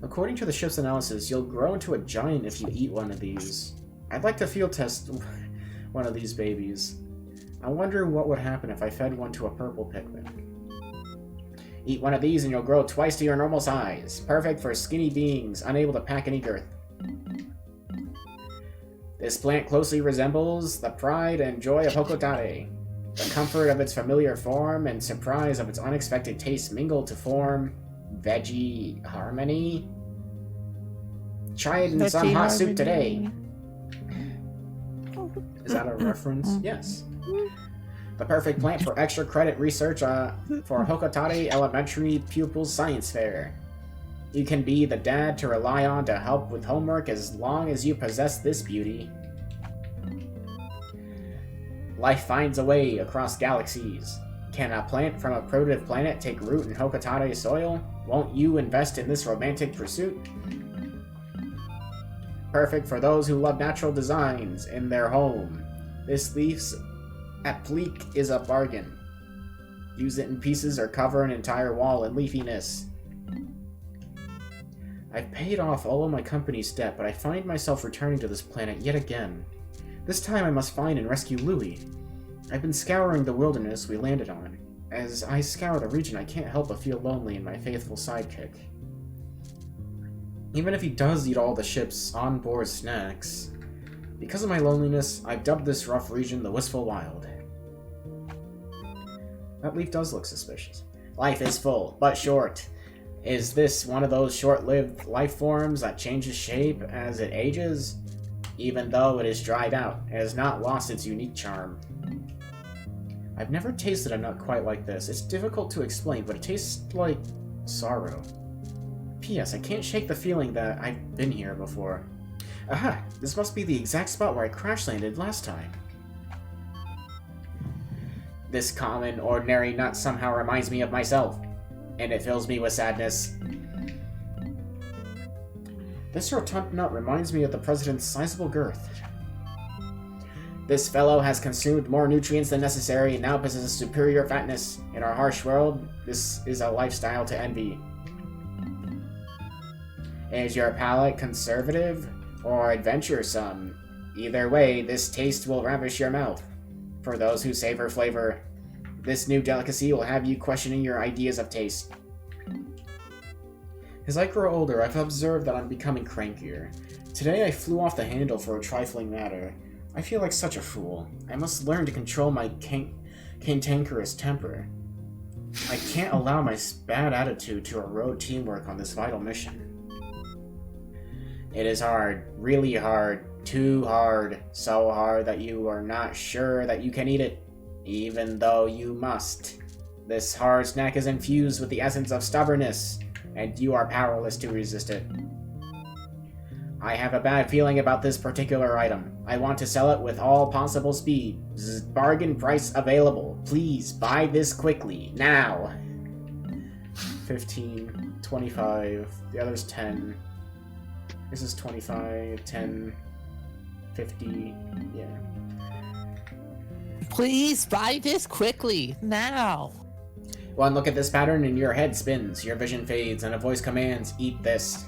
According to the ship's analysis, you'll grow into a giant if you eat one of these. I'd like to field test one of these babies. I wonder what would happen if I fed one to a purple Pikmin. Eat one of these and you'll grow twice to your normal size. Perfect for skinny beings unable to pack any girth. This plant closely resembles the pride and joy of Hokotare. The comfort of its familiar form and surprise of its unexpected taste mingle to form veggie harmony. Try it in some hot soup today. Is that a reference? Yes. The perfect plant for extra credit research for Hokotare Elementary Pupils Science Fair. You can be the dad to rely on to help with homework as long as you possess this beauty. Life finds a way across galaxies. Can a plant from a primitive planet take root in Hokotare soil? Won't you invest in this romantic pursuit? Perfect for those who love natural designs in their home. This leaf's applique is a bargain. Use it in pieces or cover an entire wall in leafiness. I've paid off all of my company's debt, but I find myself returning to this planet yet again. This time I must find and rescue Louie. I've been scouring the wilderness we landed on. As I scour the region, I can't help but feel lonely in my faithful sidekick. Even if he does eat all the ship's onboard snacks, because of my loneliness, I've dubbed this rough region the Wistful Wild. That leaf does look suspicious. Life is full, but short. Is this one of those short-lived life forms that changes shape as it ages? Even though it is dried out, it has not lost its unique charm. I've never tasted a nut quite like this. It's difficult to explain, but it tastes like sorrow. P.S. I can't shake the feeling that I've been here before. Aha! This must be the exact spot where I crash-landed last time. This common, ordinary nut somehow reminds me of myself, and it fills me with sadness. This rotund nut reminds me of the president's sizable girth. This fellow has consumed more nutrients than necessary and now possesses superior fatness. In our harsh world, this is a lifestyle to envy. Is your palate conservative or adventuresome? Either way, this taste will ravish your mouth. For those who savor flavor, this new delicacy will have you questioning your ideas of taste. As I grow older, I've observed that I'm becoming crankier. Today I flew off the handle for a trifling matter. I feel like such a fool. I must learn to control my cantankerous temper. I can't allow my bad attitude to erode teamwork on this vital mission. It is hard, really hard, too hard, so hard that you are not sure that you can eat it, even though you must. This hard snack is infused with the essence of stubbornness, and you are powerless to resist it. I have a bad feeling about this particular item. I want to sell it with all possible speed. Bargain price available. Please buy this quickly, now. 15, 25, the other's 10. This is 25, 10, 50, yeah. Please buy this quickly, now. One look at this pattern and your head spins, your vision fades, and a voice commands, eat this.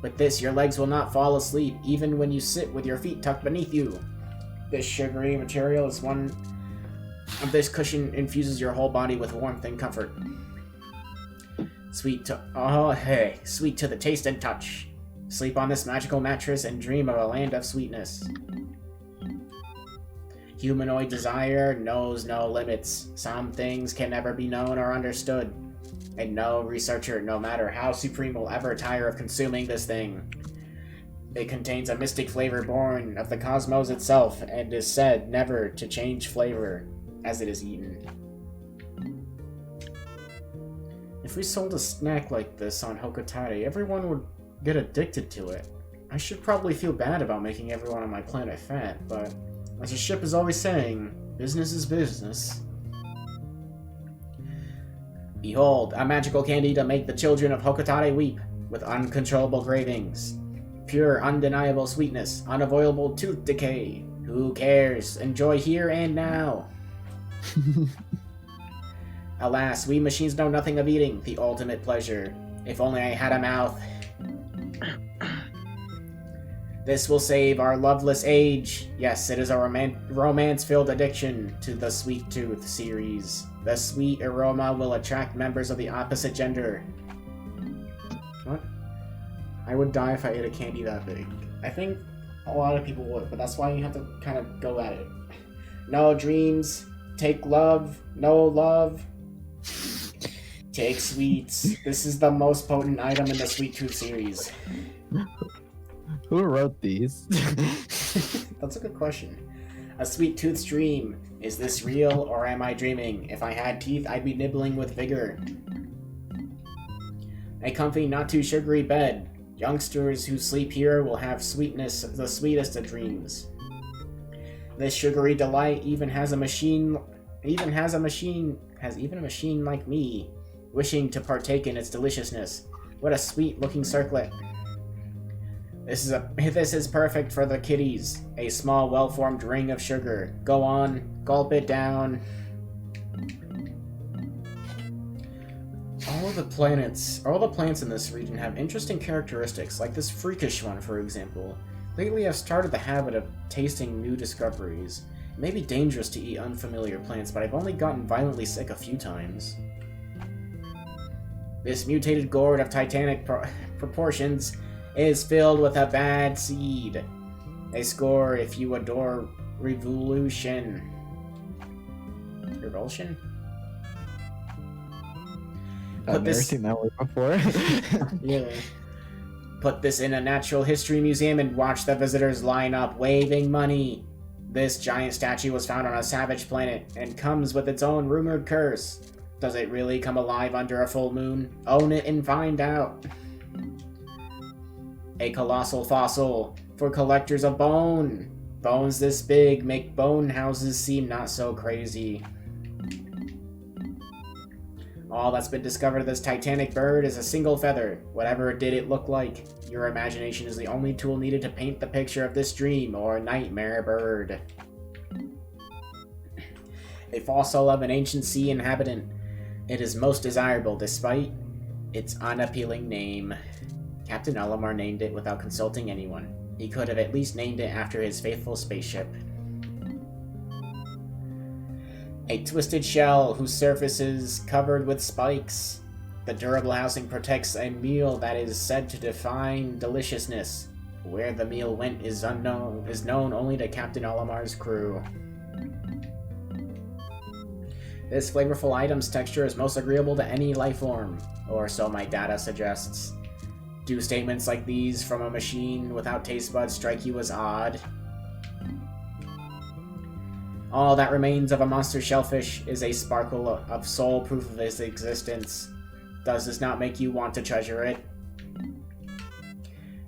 With this, your legs will not fall asleep, even when you sit with your feet tucked beneath you. This sugary material is one of this cushion infuses your whole body with warmth and comfort. Sweet to the taste and touch. Sleep on this magical mattress and dream of a land of sweetness. Humanoid desire knows no limits. Some things can never be known or understood. And no researcher, no matter how supreme, will ever tire of consuming this thing. It contains a mystic flavor born of the cosmos itself, and is said never to change flavor as it is eaten. If we sold a snack like this on Hokotare, everyone would get addicted to it. I should probably feel bad about making everyone on my planet fat, but as the ship is always saying, business is business. Behold, a magical candy to make the children of Hokotare weep, with uncontrollable cravings. Pure, undeniable sweetness, unavoidable tooth decay. Who cares? Enjoy here and now. Alas, we machines know nothing of eating, the ultimate pleasure. If only I had a mouth. This will save our loveless age. Yes, it is a romance-filled addiction to the Sweet Tooth series. The sweet aroma will attract members of the opposite gender. What? I would die if I ate a candy that big. I think a lot of people would, but that's why you have to kind of go at it. No dreams. Take love. No love. Take sweets. This is the most potent item in the Sweet Tooth series. Who wrote these? That's a good question. A Sweet Tooth's dream. Is this real, or am I dreaming? If I had teeth, I'd be nibbling with vigor. A comfy, not too sugary bed. Youngsters who sleep here will have sweetness, the sweetest of dreams. This sugary delight even has a machine like me, wishing to partake in its deliciousness. What a sweet-looking circlet. This is perfect for the kiddies. A small, well-formed ring of sugar. Go on, gulp it down. All the plants in this region have interesting characteristics, like this freakish one, for example. Lately, I've started the habit of tasting new discoveries. It may be dangerous to eat unfamiliar plants, but I've only gotten violently sick a few times. This mutated gourd of titanic proportions is filled with a bad seed. A score if you adore revolution. Revulsion? I've never seen that word before. Yeah. Put this in a natural history museum and watch the visitors line up, waving money. This giant statue was found on a savage planet and comes with its own rumored curse. Does it really come alive under a full moon? Own it and find out. A colossal fossil for collectors of bone. Bones this big make bone houses seem not so crazy. All that's been discovered of this titanic bird is a single feather. Whatever did it look like? Your imagination is the only tool needed to paint the picture of this dream or nightmare bird. A fossil of an ancient sea inhabitant. It is most desirable despite its unappealing name. Captain Elamar named it without consulting anyone. He could have at least named it after his faithful spaceship. A twisted shell whose surface is covered with spikes. The durable housing protects a meal that is said to define deliciousness. Where the meal went is known only to Captain Olamar's crew. This flavorful item's texture is most agreeable to any life form, or so my data suggests. Do statements like these from a machine without taste buds strike you as odd? All that remains of a monster shellfish is a sparkle of sole proof of its existence. Does this not make you want to treasure it?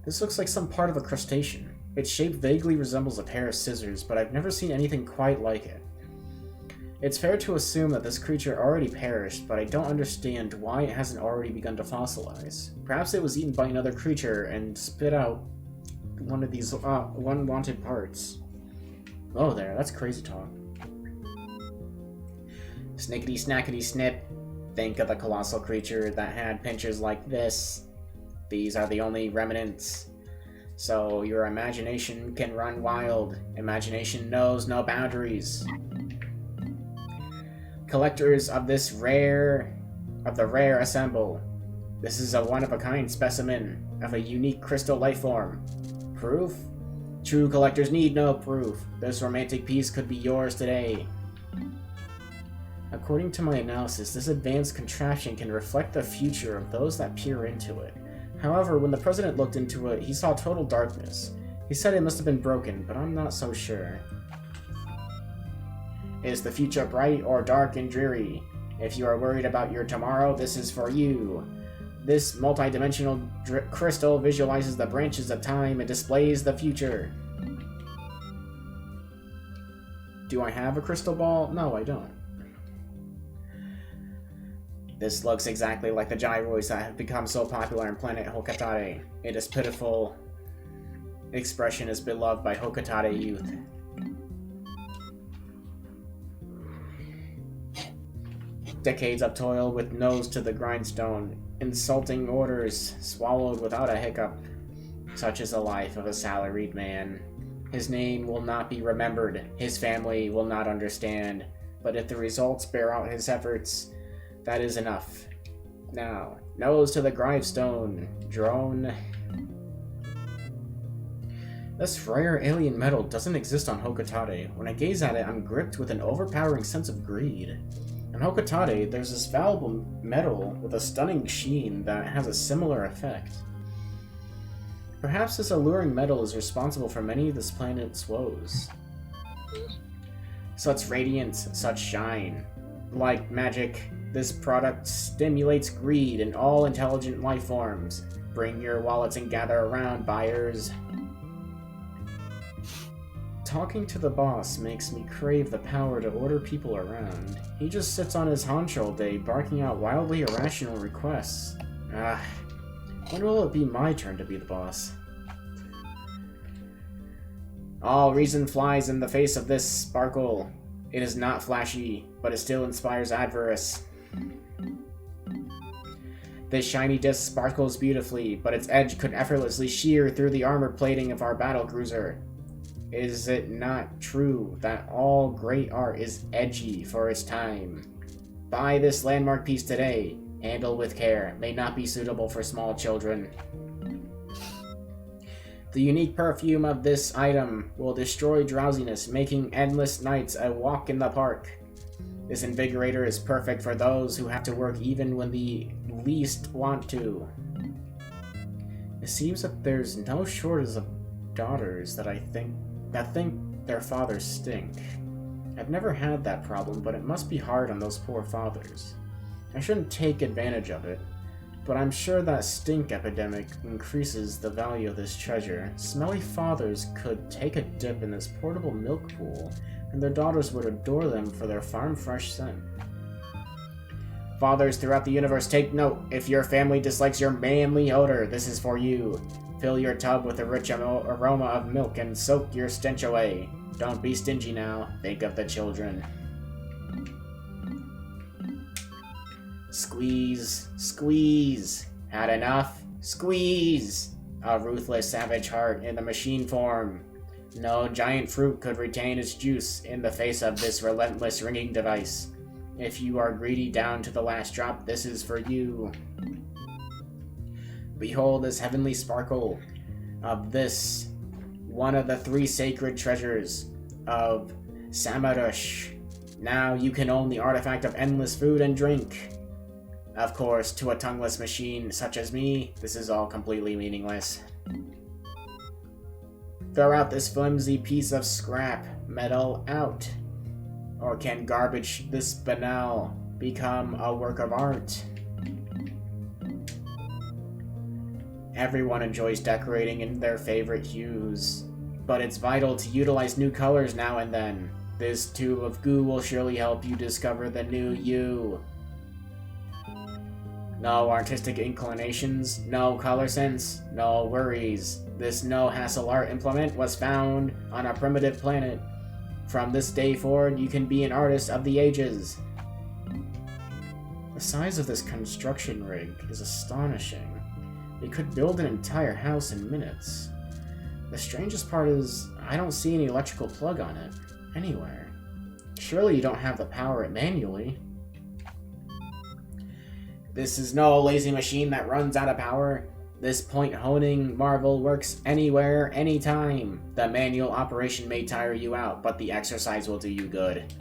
This looks like some part of a crustacean. Its shape vaguely resembles a pair of scissors, but I've never seen anything quite like it. It's fair to assume that this creature already perished, but I don't understand why it hasn't already begun to fossilize. Perhaps it was eaten by another creature and spit out one of these unwanted parts. Oh there, that's crazy talk. Snickety snackety snip. Think of the colossal creature that had pinchers like this. These are the only remnants. So your imagination can run wild. Imagination knows no boundaries. Collectors of the rare assemble. This is a one-of-a-kind specimen of a unique crystal life form. Proof? True collectors need no proof. This romantic piece could be yours today. According to my analysis, this advanced contraption can reflect the future of those that peer into it. However, when the president looked into it, he saw total darkness. He said it must have been broken, but I'm not so sure. Is the future bright or dark and dreary? If you are worried about your tomorrow, this is for you. This multi-dimensional crystal visualizes the branches of time and displays the future. Do I have a crystal ball? No, I don't. This looks exactly like the gyroids that have become so popular on planet Hokatare. Its pitiful expression is beloved by Hokatare youth. Decades of toil with nose to the grindstone, insulting orders swallowed without a hiccup. Such is the life of a salaried man. His name will not be remembered, his family will not understand, but if the results bear out his efforts, that is enough. Now, nose to the grindstone, drone. This rare alien metal doesn't exist on Hokatare. When I gaze at it, I'm gripped with an overpowering sense of greed. On Hokatare, there's this valuable metal with a stunning sheen that has a similar effect. Perhaps this alluring metal is responsible for many of this planet's woes. Such radiance, such shine. Like magic, this product stimulates greed in all intelligent life forms. Bring your wallets and gather around, buyers. Talking to the boss makes me crave the power to order people around. He just sits on his haunch all day, barking out wildly irrational requests. When will it be my turn to be the boss? All reason flies in the face of this sparkle. It is not flashy, but it still inspires avarice. This shiny disc sparkles beautifully, but its edge could effortlessly shear through the armor plating of our battlecruiser. Is it not true that all great art is edgy for its time? Buy this landmark piece today. Handle with care. May not be suitable for small children. The unique perfume of this item will destroy drowsiness, making endless nights a walk in the park. This invigorator is perfect for those who have to work even when the least want to. It seems that there's no shortage of daughters that think their fathers stink. I've never had that problem, but it must be hard on those poor fathers. I shouldn't take advantage of it, but I'm sure that stink epidemic increases the value of this treasure. Smelly fathers could take a dip in this portable milk pool, and their daughters would adore them for their farm-fresh scent. Fathers throughout the universe, take note. If your family dislikes your manly odor, this is for you. Fill your tub with the rich aroma of milk and soak your stench away. Don't be stingy now. Think of the children. Squeeze, squeeze. Had enough? Squeeze. A ruthless savage heart in the machine form. No giant fruit could retain its juice in the face of this relentless ringing device. If you are greedy down to the last drop, this is for you. Behold this heavenly sparkle of this, one of the 3 sacred treasures of Samarush. Now you can own the artifact of endless food and drink. Of course, to a tongueless machine such as me, this is all completely meaningless. Throw out this flimsy piece of scrap metal out. Or can garbage this banal become a work of art? Everyone enjoys decorating in their favorite hues, but it's vital to utilize new colors now and then. This tube of goo will surely help you discover the new you. No artistic inclinations, no color sense, no worries. This no-hassle art implement was found on a primitive planet. From this day forward, you can be an artist of the ages. The size of this construction rig is astonishing. It could build an entire house in minutes. The strangest part is, I don't see any electrical plug on it anywhere. Surely you don't have the power it manually. This is no lazy machine that runs out of power. This point-honing marvel works anywhere, anytime. The manual operation may tire you out, but the exercise will do you good.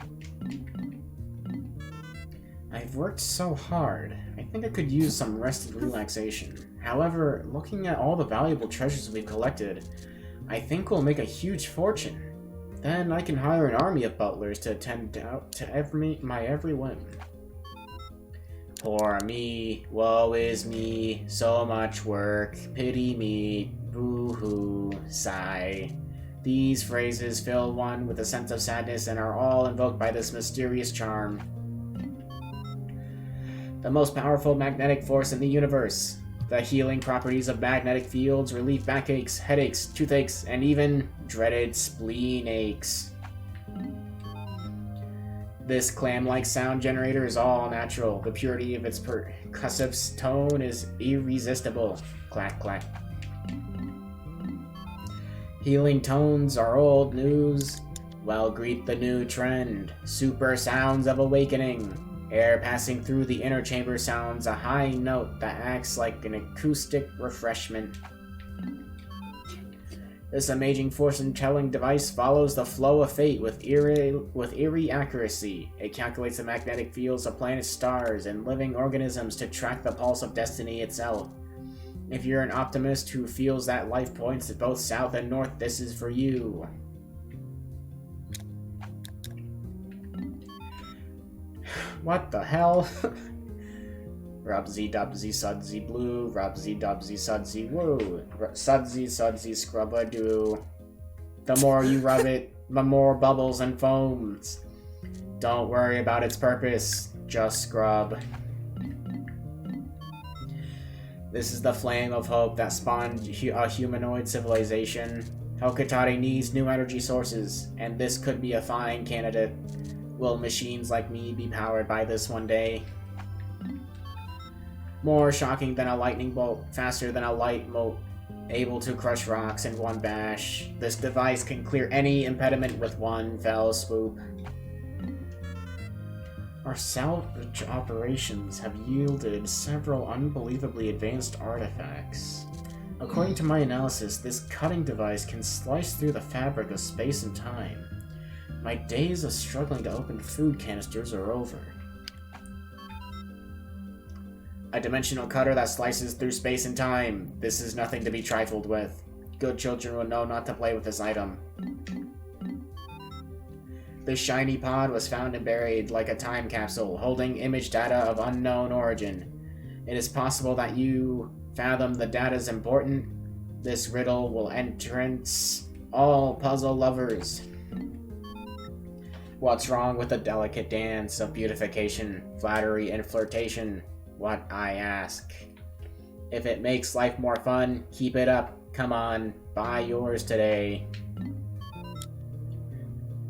I've worked so hard. I think I could use some rest and relaxation. However, looking at all the valuable treasures we've collected, I think we'll make a huge fortune. Then I can hire an army of butlers to attend to my every whim. Poor me, woe is me, so much work, pity me, boo-hoo, sigh. These phrases fill one with a sense of sadness and are all invoked by this mysterious charm. The most powerful magnetic force in the universe. The healing properties of magnetic fields relieve backaches, headaches, toothaches, and even dreaded spleen aches. This clam-like sound generator is all natural. The purity of its percussive tone is irresistible. Clack, clack. Healing tones are old news. Well, greet the new trend. Super sounds of awakening. Air passing through the inner chamber sounds a high note that acts like an acoustic refreshment. This amazing fortune-telling device follows the flow of fate with eerie accuracy. It calculates the magnetic fields of planets, stars, and living organisms to track the pulse of destiny itself. If you're an optimist who feels that life points both south and north, this is for you. What the hell? Rubsy dubsy sudsy blue, rubsy dubsy sudsy woo, sudsy sudsy scrub-a-doo. The more you rub it, the more bubbles and foams. Don't worry about its purpose, just scrub. This is the flame of hope that spawned a humanoid civilization. Hokatari needs new energy sources, and this could be a fine candidate. Will machines like me be powered by this one day? More shocking than a lightning bolt, faster than a light bolt, able to crush rocks in one bash. This device can clear any impediment with one fell swoop. Our salvage operations have yielded several unbelievably advanced artifacts. According to my analysis, this cutting device can slice through the fabric of space and time. My days of struggling to open food canisters are over. A dimensional cutter that slices through space and time. This is nothing to be trifled with. Good children will know not to play with this item. This shiny pod was found and buried like a time capsule, holding image data of unknown origin. It is possible that you fathom the data's important. This riddle will entrance all puzzle lovers. What's wrong with the delicate dance of beautification, flattery, and flirtation? What I ask. If it makes life more fun, keep it up. Come on, buy yours today.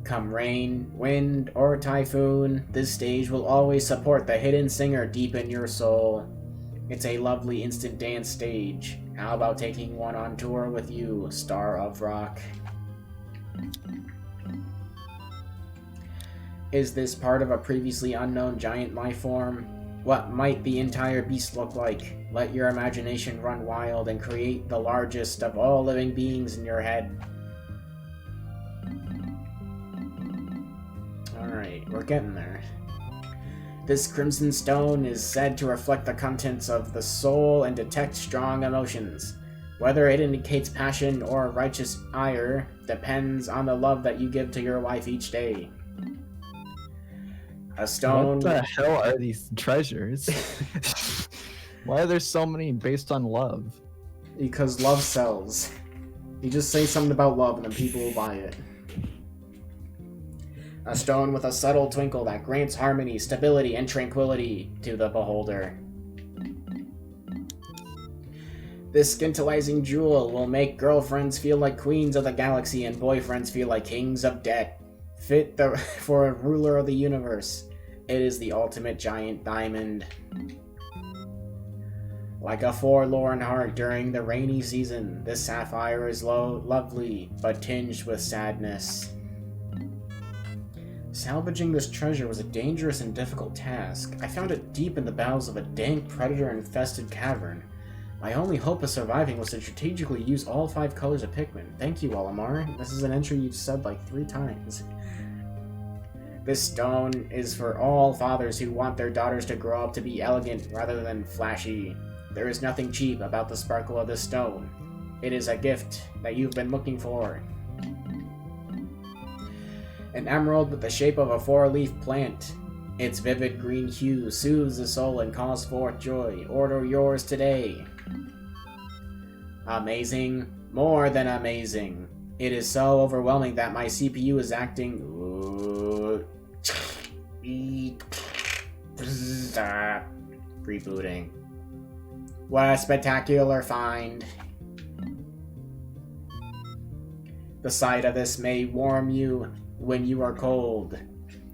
Come rain, wind, or typhoon, this stage will always support the hidden singer deep in your soul. It's a lovely instant dance stage. How about taking one on tour with you, star of rock? Is this part of a previously unknown giant life form? What might the entire beast look like? Let your imagination run wild and create the largest of all living beings in your head. Alright, we're getting there. This crimson stone is said to reflect the contents of the soul and detect strong emotions. Whether it indicates passion or righteous ire depends on the love that you give to your wife each day. A stone... What the hell are these treasures? Why are there so many based on love? Because love sells. You just say something about love and then people will buy it. A stone with a subtle twinkle that grants harmony, stability, and tranquility to the beholder. This scintillizing jewel will make girlfriends feel like queens of the galaxy and boyfriends feel like kings of debt. Fit for a ruler of the universe. It is the ultimate giant diamond. Like a forlorn heart during the rainy season, this sapphire is lovely, but tinged with sadness. Salvaging this treasure was a dangerous and difficult task. I found it deep in the bowels of a dank, predator-infested cavern. My only hope of surviving was to strategically use all 5 colors of Pikmin. Thank you, Olimar. This is an entry you've said like 3 times. This stone is for all fathers who want their daughters to grow up to be elegant rather than flashy. There is nothing cheap about the sparkle of this stone. It is a gift that you've been looking for. An emerald with the shape of a 4-leaf plant. Its vivid green hue soothes the soul and calls forth joy. Order yours today. Amazing. More than amazing. It is so overwhelming that my CPU is acting... Rebooting. What a spectacular find. The sight of this may warm you when you are cold.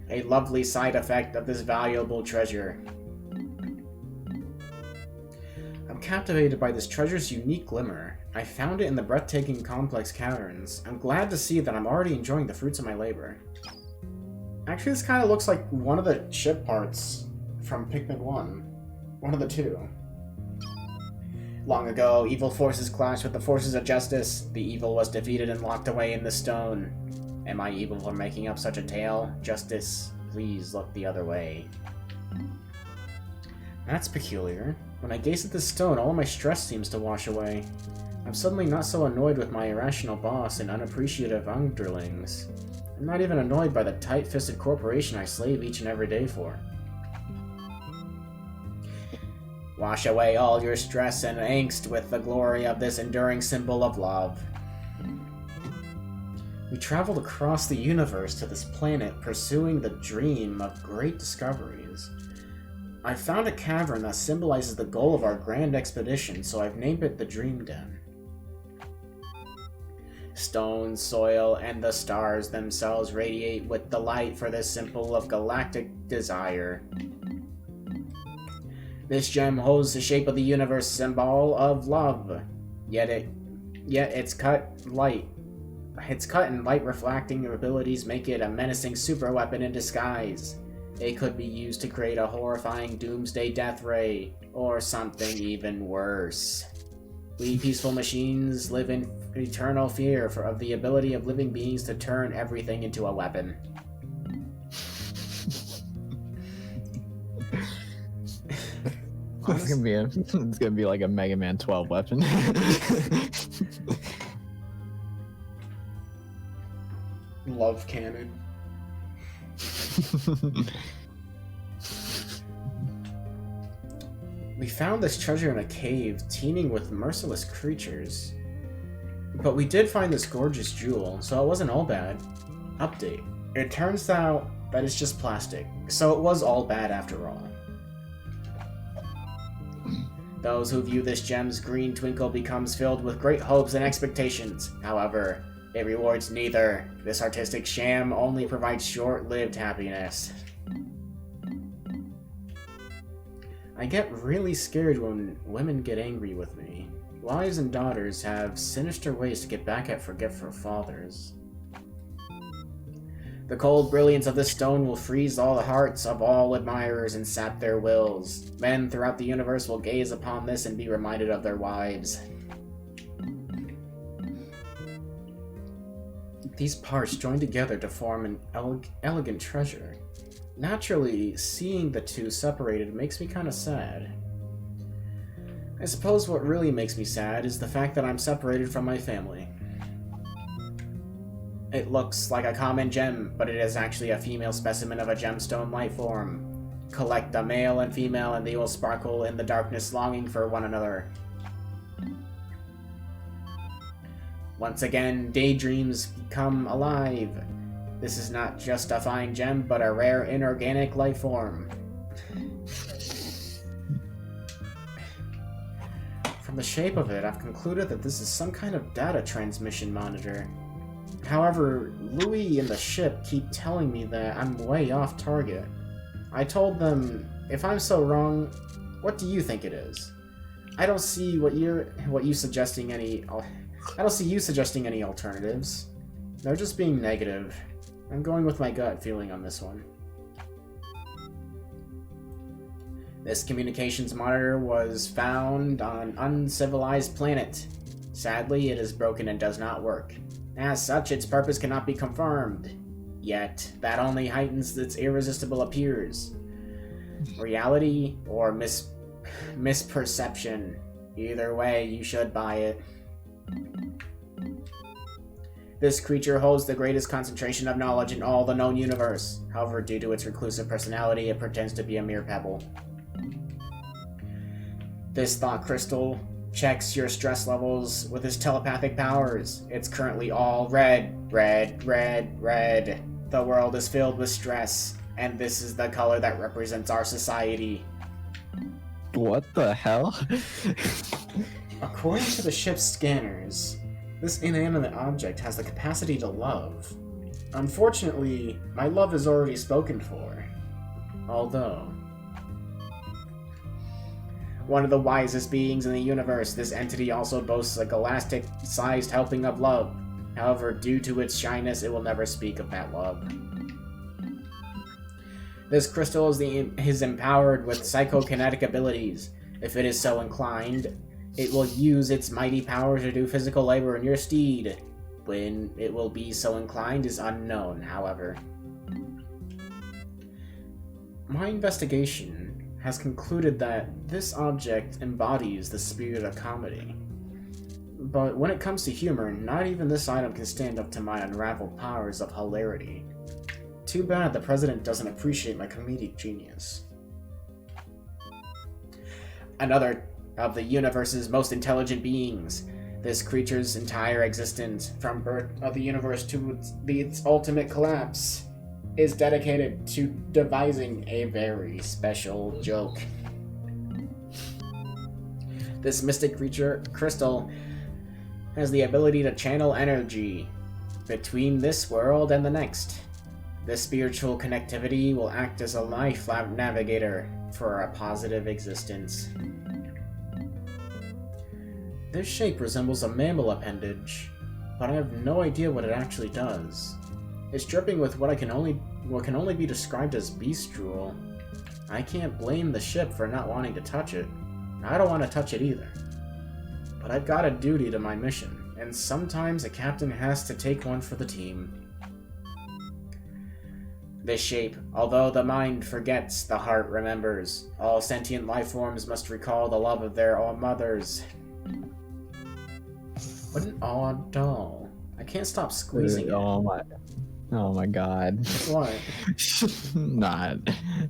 A lovely side effect of this valuable treasure. I'm captivated by this treasure's unique glimmer. I found it in the breathtaking complex caverns. I'm glad to see that I'm already enjoying the fruits of my labor. Actually, this kind of looks like one of the ship parts from Pikmin 1. One of the 2. Long ago, evil forces clashed with the forces of justice. The evil was defeated and locked away in the stone. Am I evil for making up such a tale? Justice, please look the other way. That's peculiar. When I gaze at this stone, all of my stress seems to wash away. I'm suddenly not so annoyed with my irrational boss and unappreciative underlings. I'm not even annoyed by the tight-fisted corporation I slave each and every day for. Wash away all your stress and angst with the glory of this enduring symbol of love. We traveled across the universe to this planet, pursuing the dream of great discoveries. I found a cavern that symbolizes the goal of our grand expedition, so I've named it the Dream Den. Stone, soil, and the stars themselves radiate with delight for this symbol of galactic desire. This gem holds the shape of the universe symbol of love, yet it's cut in light refracting abilities make it a menacing super weapon in disguise. It could be used to create a horrifying doomsday death ray, or something even worse. We peaceful machines live in eternal fear of the ability of living beings to turn everything into a weapon. It's gonna be like a Mega Man 12 weapon. Love cannon. We found this treasure in a cave teeming with merciless creatures. But we did find this gorgeous jewel, so it wasn't all bad. Update. It turns out that it's just plastic, so it was all bad after all. Those who view this gem's green twinkle becomes filled with great hopes and expectations. However, it rewards neither. This artistic sham only provides short-lived happiness. I get really scared when women get angry with me. Wives and daughters have sinister ways to get back at forgetful fathers. The cold brilliance of this stone will freeze all the hearts of all admirers and sap their wills. Men throughout the universe will gaze upon this and be reminded of their wives. These parts join together to form an elegant treasure. Naturally, seeing the two separated makes me kind of sad. I suppose what really makes me sad is the fact that I'm separated from my family. It looks like a common gem, but it is actually a female specimen of a gemstone life form. Collect the male and female and they will sparkle in the darkness, longing for one another. Once again, daydreams come alive. This is not just a fine gem, but a rare inorganic life form. From the shape of it, I've concluded that this is some kind of data transmission monitor. However, Louis and the ship keep telling me that I'm way off target. I told them, if I'm so wrong, what do you think it is? I don't see you suggesting any. I don't see you suggesting any alternatives. They're just being negative. I'm going with my gut feeling on this one. This communications monitor was found on an uncivilized planet. Sadly, it is broken and does not work. As such, its purpose cannot be confirmed. Yet, that only heightens its irresistible appears. Reality or misperception. Either way, you should buy it. This creature holds the greatest concentration of knowledge in all the known universe. However, due to its reclusive personality, it pretends to be a mere pebble. This thought crystal checks your stress levels with its telepathic powers. It's currently all red, red, red, red. The world is filled with stress, and this is the color that represents our society. What the hell? According to the ship's scanners, this inanimate object has the capacity to love. Unfortunately, my love is already spoken for. Although, one of the wisest beings in the universe, this entity also boasts a galactic-sized helping of love. However, due to its shyness, it will never speak of that love. This crystal is empowered with psychokinetic abilities. If it is so inclined, it will use its mighty power to do physical labor in your stead. When it will be so inclined is unknown, however. My investigation has concluded that this object embodies the spirit of comedy. But when it comes to humor, not even this item can stand up to my unraveled powers of hilarity. Too bad the president doesn't appreciate my comedic genius. Another of the universe's most intelligent beings. This creature's entire existence, from birth of the universe to its ultimate collapse, is dedicated to devising a very special joke. This mystic creature, Crystal, has the ability to channel energy between this world and the next. This spiritual connectivity will act as a life navigator for a positive existence. This shape resembles a mammal appendage, but I have no idea what it actually does. It's dripping with what can only be described as beast drool. I can't blame the ship for not wanting to touch it. I don't want to touch it either. But I've got a duty to my mission, and sometimes a captain has to take one for the team. This shape, although the mind forgets, the heart remembers. All sentient life forms must recall the love of their own mothers. What an odd doll. I can't stop squeezing it. Oh my god. What? Not.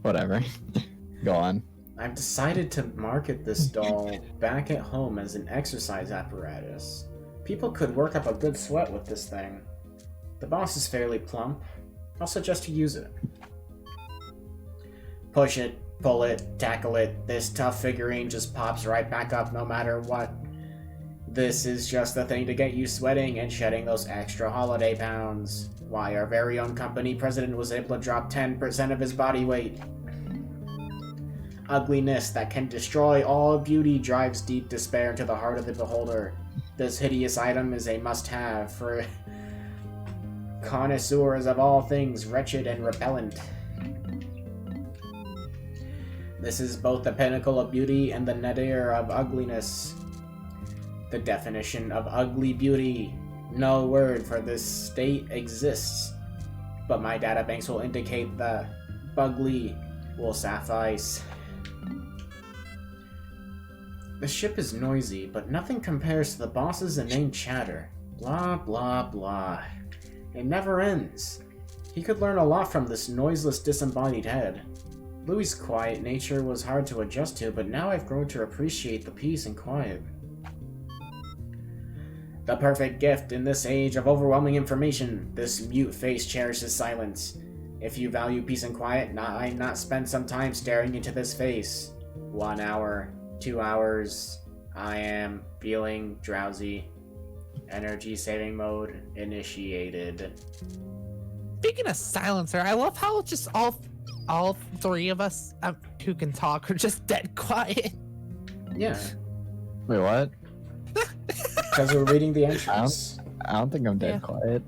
Whatever. Go on. I've decided to market this doll back at home as an exercise apparatus. People could work up a good sweat with this thing. The boss is fairly plump. I'll suggest you use it. Push it, pull it, tackle it. This tough figurine just pops right back up no matter what. This is just the thing to get you sweating and shedding those extra holiday pounds. Why, our very own company president was able to drop 10% of his body weight. Ugliness that can destroy all beauty drives deep despair into the heart of the beholder. This hideous item is a must-have for connoisseurs of all things wretched and repellent. This is both the pinnacle of beauty and the nadir of ugliness. The definition of ugly beauty. No word for this state exists, but my databanks will indicate that bugly will suffice. The ship is noisy, but nothing compares to the boss's inane chatter. Blah, blah, blah. It never ends. He could learn a lot from this noiseless, disembodied head. Louis's quiet nature was hard to adjust to, but now I've grown to appreciate the peace and quiet. The perfect gift in this age of overwhelming information. This mute face cherishes silence. If you value peace and quiet, why not spend some time staring into this face? 1 hour, 2 hours. I am feeling drowsy. Energy saving mode initiated. Speaking of silencer, I love how just all three of us who can talk are just dead quiet. Yeah. Wait, what? Because we're reading the entries. I don't think I'm dead Yeah. quiet.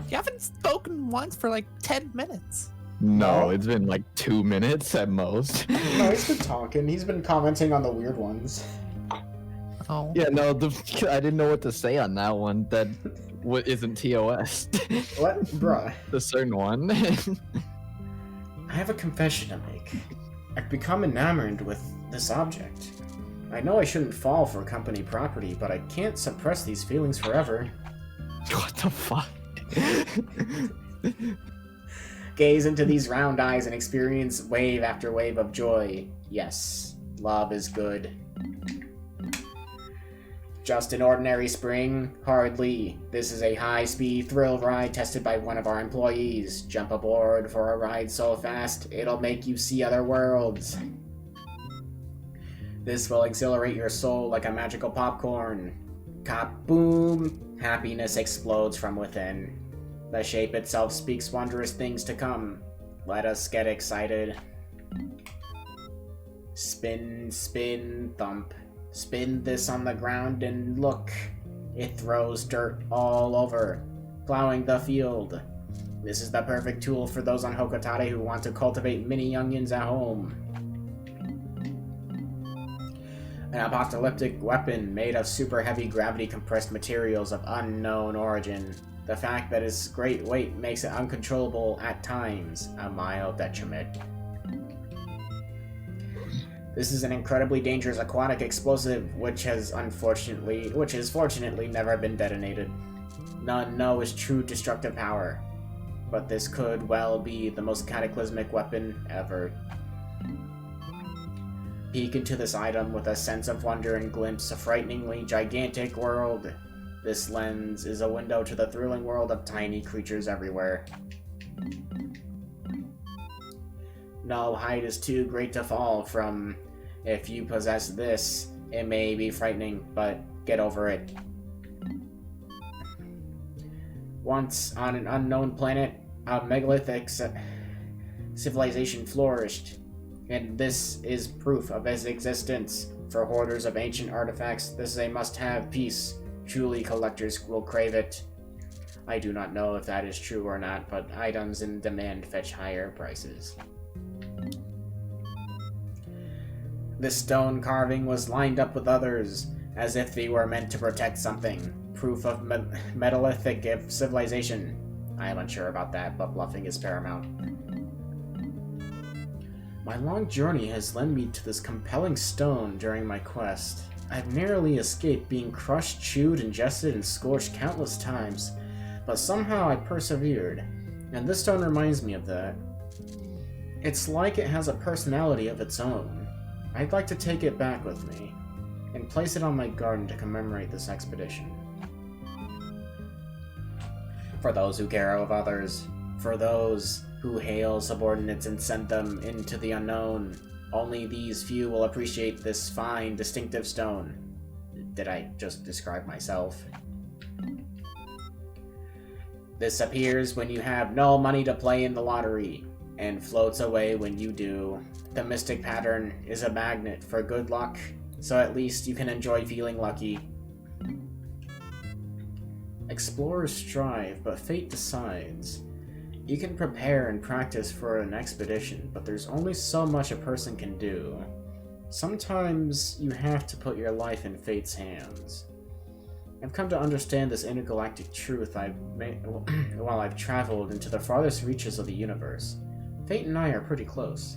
You haven't spoken once for like 10 minutes. No, No? it's been like 2 minutes at most. No, he's been talking. He's been commenting on the weird ones. Oh. Yeah, no, I didn't know what to say on that one. That isn't TOS. What? Bruh. The certain one. I have a confession to make. I've become enamored with this object. I know I shouldn't fall for company property, but I can't suppress these feelings forever. What the fuck? Gaze into these round eyes and experience wave after wave of joy. Yes, love is good. Just an ordinary spring? Hardly. This is a high-speed thrill ride tested by one of our employees. Jump aboard for a ride so fast, it'll make you see other worlds. This will exhilarate your soul like a magical popcorn. Kaboom! Happiness explodes from within. The shape itself speaks wondrous things to come. Let us get excited. Spin, spin, thump. Spin this on the ground and look. It throws dirt all over, plowing the field. This is the perfect tool for those on Hokotare who want to cultivate mini onions at home. An apocalyptic weapon made of super heavy gravity compressed materials of unknown origin. The fact that its great weight makes it uncontrollable at times, a mild detriment. This is an incredibly dangerous aquatic explosive, which has fortunately never been detonated. None know its true destructive power, but this could well be the most cataclysmic weapon ever. Peek into this item with a sense of wonder and glimpse a frighteningly gigantic world. This lens is a window to the thrilling world of tiny creatures everywhere. No height is too great to fall from. If you possess this, it may be frightening, but get over it. Once on an unknown planet, a megalithic civilization flourished, and this is proof of its existence. For hoarders of ancient artifacts, this is a must-have piece. Truly, collectors will crave it. I do not know if that is true or not, but items in demand fetch higher prices. This stone carving was lined up with others, as if they were meant to protect something. Proof of metallithic civilization. I am unsure about that, but bluffing is paramount. My long journey has led me to this compelling stone during my quest. I've narrowly escaped being crushed, chewed, ingested, and scorched countless times, but somehow I persevered, and this stone reminds me of that. It's like it has a personality of its own. I'd like to take it back with me, and place it on my garden to commemorate this expedition. For those who care of others, for those who hail subordinates and send them into the unknown, only these few will appreciate this fine, distinctive stone. Did I just describe myself? This appears when you have no money to play in the lottery, and floats away when you do. The mystic pattern is a magnet for good luck, so at least you can enjoy feeling lucky. Explorers strive, but fate decides. You can prepare and practice for an expedition, but there's only so much a person can do. Sometimes you have to put your life in fate's hands. I've come to understand this intergalactic truth while I've traveled into the farthest reaches of the universe. Fate and I are pretty close.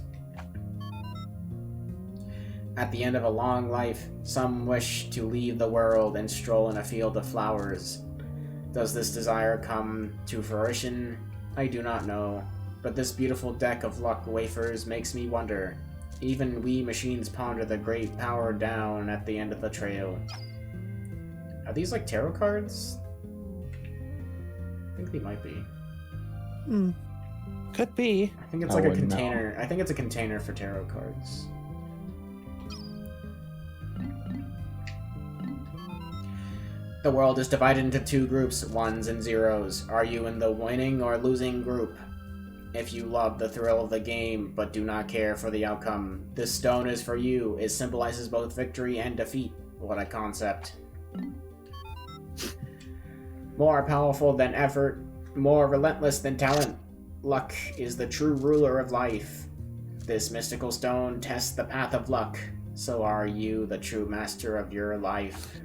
At the end of a long life, some wish to leave the world and stroll in a field of flowers. Does this desire come to fruition? I do not know, but this beautiful deck of luck wafers makes me wonder. Even we machines ponder the great power down at the end of the trail. Are these like tarot cards? I think they might be. Could be. I think it's like a container. I think it's a container for tarot cards. The world is divided into two groups, ones and zeros. Are you in the winning or losing group? If you love the thrill of the game, but do not care for the outcome, this stone is for you. It symbolizes both victory and defeat. What a concept. More powerful than effort, more relentless than talent, luck is the true ruler of life. This mystical stone tests the path of luck. So are you the true master of your life.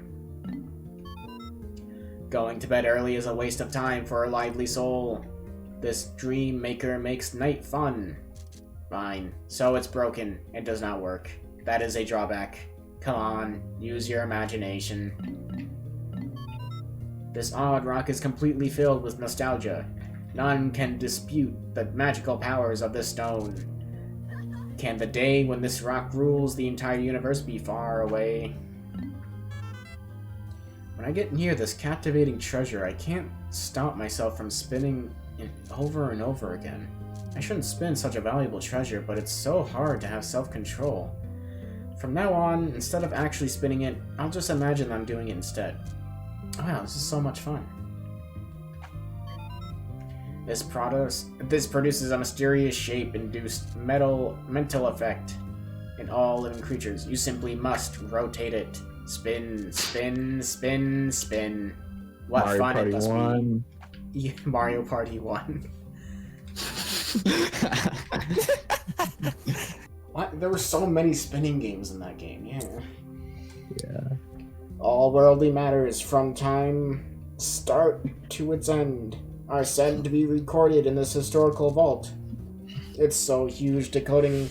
Going to bed early is a waste of time for a lively soul. This dream maker makes night fun. Fine. So it's broken and does not work. That is a drawback. Come on, use your imagination. This odd rock is completely filled with nostalgia. None can dispute the magical powers of this stone. Can the day when this rock rules the entire universe be far away? When I get near this captivating treasure, I can't stop myself from spinning it over and over again. I shouldn't spin such a valuable treasure, but it's so hard to have self-control. From now on, instead of actually spinning it, I'll just imagine I'm doing it instead. Wow, this is so much fun. This produces a mysterious shape-induced mental effect in all living creatures. You simply must rotate it. Spin, spin, spin, spin. What Mario fun Party it must 1. be. Yeah, Mario Party 1. What? There were so many spinning games in that game, yeah. Yeah. All worldly matters from time start to its end are said to be recorded in this historical vault. It's so huge, decoding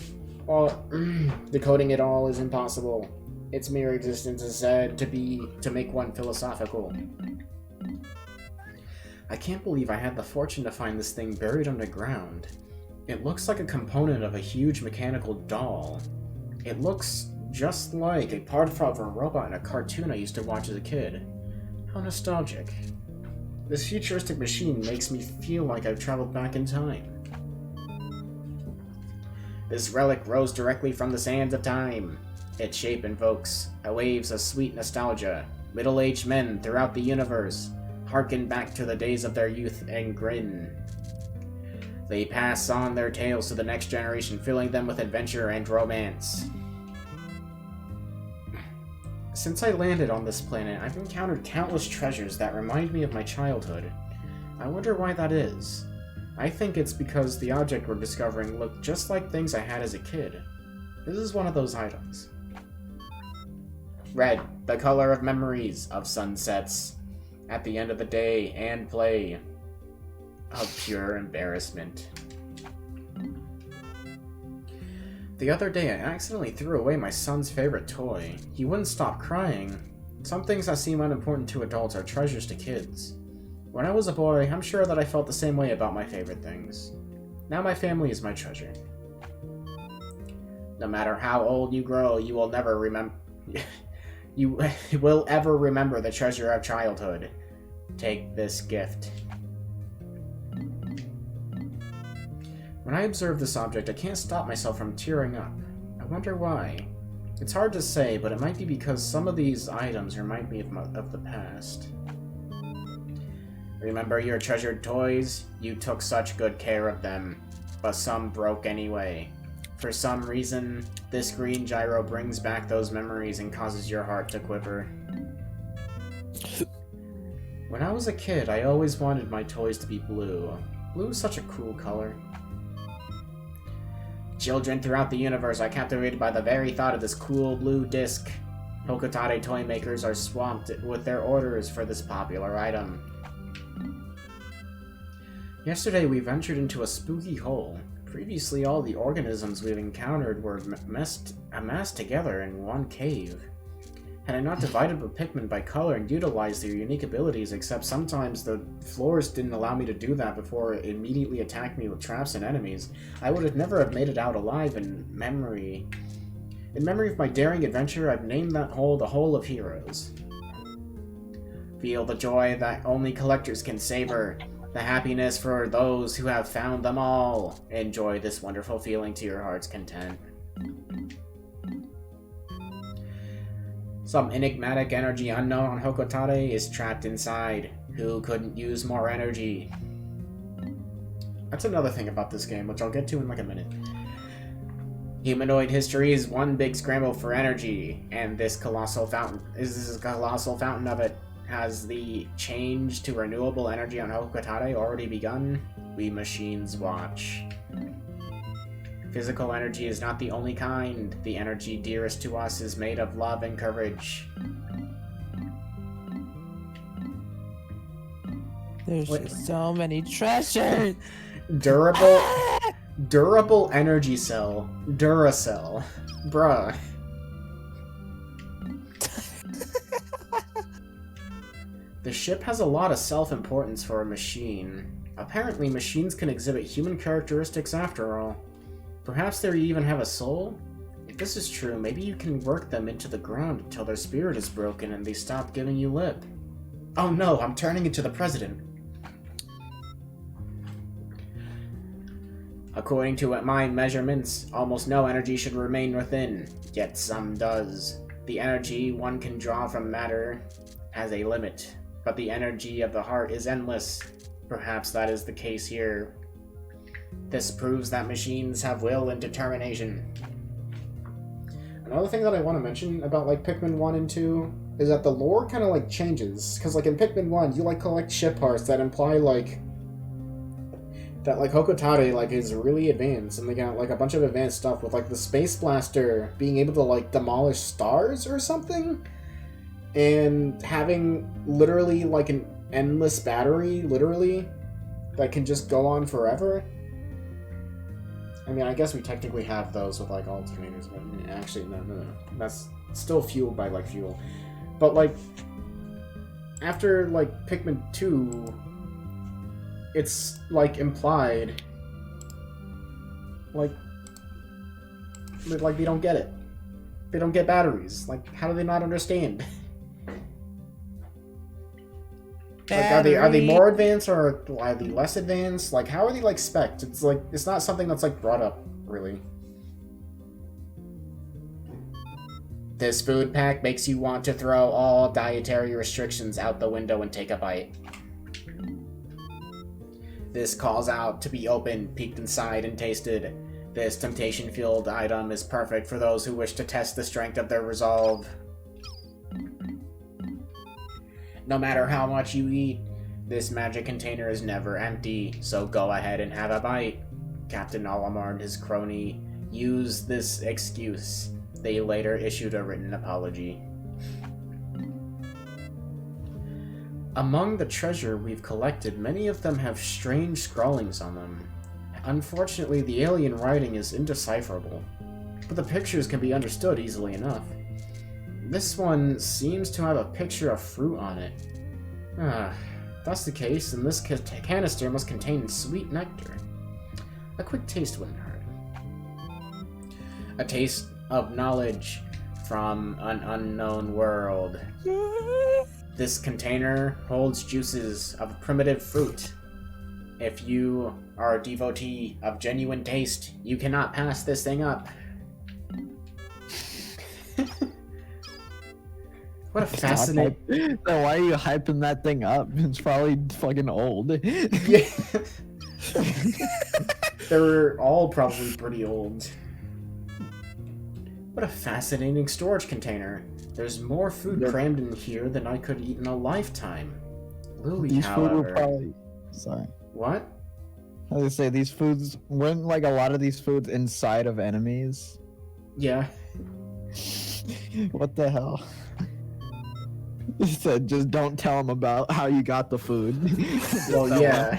it all is impossible. Its mere existence is said to make one philosophical. I can't believe I had the fortune to find this thing buried underground. It looks like a component of a huge mechanical doll. It looks just like a part of a robot in a cartoon I used to watch as a kid. How nostalgic. This futuristic machine makes me feel like I've traveled back in time. This relic rose directly from the sands of time. Its shape invokes waves of sweet nostalgia. Middle-aged men throughout the universe harken back to the days of their youth and grin. They pass on their tales to the next generation, filling them with adventure and romance. Since I landed on this planet, I've encountered countless treasures that remind me of my childhood. I wonder why that is. I think it's because the object we're discovering looked just like things I had as a kid. This is one of those items. Red, the color of memories, of sunsets, at the end of the day, and play. Of pure embarrassment. The other day, I accidentally threw away my son's favorite toy. He wouldn't stop crying. Some things that seem unimportant to adults are treasures to kids. When I was a boy, I'm sure that I felt the same way about my favorite things. Now my family is my treasure. No matter how old you grow, you will never remember... you will ever remember the treasure of childhood. Take this gift. When I observe this object, I can't stop myself from tearing up. I wonder why. It's hard to say, but it might be because some of these items remind me of the past. Remember your treasured toys? You took such good care of them, but some broke anyway. For some reason, this green gyro brings back those memories and causes your heart to quiver. When I was a kid, I always wanted my toys to be blue. Blue is such a cool color. Children throughout the universe are captivated by the very thought of this cool blue disc. Hokotate toy makers are swamped with their orders for this popular item. Yesterday we ventured into a spooky hole. Previously all the organisms we've encountered were amassed together in one cave. Had I not divided the Pikmin by color and utilized their unique abilities, except sometimes the floors didn't allow me to do that before it immediately attacked me with traps and enemies, I would have never have made it out alive in memory. In memory of my daring adventure, I've named that hole the Hole of Heroes. Feel the joy that only collectors can savor, the happiness for those who have found them all. Enjoy this wonderful feeling to your heart's content. Some enigmatic energy unknown on Hokotate is trapped inside. Who couldn't use more energy? that's another thing about this game, which I'll get to in like a minute. Humanoid history is one big scramble for energy, and this colossal fountain of it. Has the change to renewable energy on Hokotate already begun? We machines watch. Physical energy is not the only kind. The energy dearest to us is made of love and courage. There's just so many treasures. Durable energy cell. Duracell. Bruh. The ship has a lot of self-importance for a machine. Apparently, machines can exhibit human characteristics after all. Perhaps they even have a soul? If this is true, maybe you can work them into the ground until their spirit is broken and they stop giving you lip. Oh no, I'm turning into the president. According to my measurements, almost no energy should remain within, yet some does. The energy one can draw from matter has a limit, but the energy of the heart is endless. Perhaps that is the case here. This proves that machines have will and determination. Another thing that I want to mention about like Pikmin 1 and 2 is that the lore kind of like changes. Because like in Pikmin 1, you like collect ship parts that imply like that like Hokotate like is really advanced, and they got like a bunch of advanced stuff with like the space blaster being able to like demolish stars or something, and having literally like an endless battery, literally, that can just go on forever. I mean, I guess we technically have those with like alternators, but actually no. That's still fueled by like fuel. But like after like Pikmin 2, it's like implied like they don't get it. They don't get batteries. Like, how do they not understand? Like, are they more advanced or are they less advanced? Like, how are they like spec'd? It's like it's not something that's like brought up really. This food pack makes you want to throw all dietary restrictions out the window and take a bite. This calls out to be opened, peeked inside, and tasted. This temptation-fueled item is perfect for those who wish to test the strength of their resolve. No matter how much you eat, this magic container is never empty, so go ahead and have a bite. Captain Olimar and his crony used this excuse. They later issued a written apology. Among the treasure we've collected, many of them have strange scrawlings on them. Unfortunately, the alien writing is indecipherable, but the pictures can be understood easily enough. This one seems to have a picture of fruit on it. If that's the case, then this canister must contain sweet nectar. A quick taste wouldn't hurt. A taste of knowledge from an unknown world. This container holds juices of primitive fruit. If you are a devotee of genuine taste, you cannot pass this thing up. What a fascinating... Then why are you hyping that thing up? It's probably fucking old. Yeah. They're all probably pretty old. What a fascinating storage container. There's more food crammed in here than I could eat in a lifetime. Lily, these however... food were probably... Sorry. What? I was gonna say, these foods... Weren't like a lot of these foods inside of enemies? Yeah. What the hell? He said, just don't tell them about how you got the food. Well, yeah.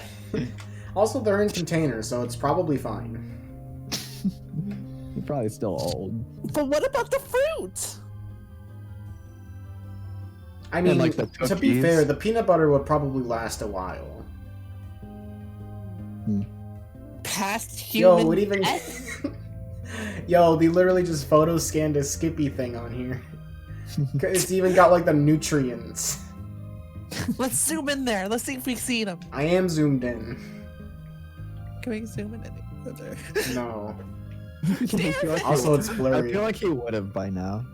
Also, they're in containers, so it's probably fine. You're probably still old. But what about the fruit? I mean, like the to be fair, the peanut butter would probably last a while. Past human Yo, it even... Yo, they literally just photo scanned a Skippy thing on here. It's even got, like, the nutrients. Let's zoom in there. Let's see if we see them. I am zoomed in. Can we zoom in any further? No. Like Also, it's blurry. I feel like he would have by now.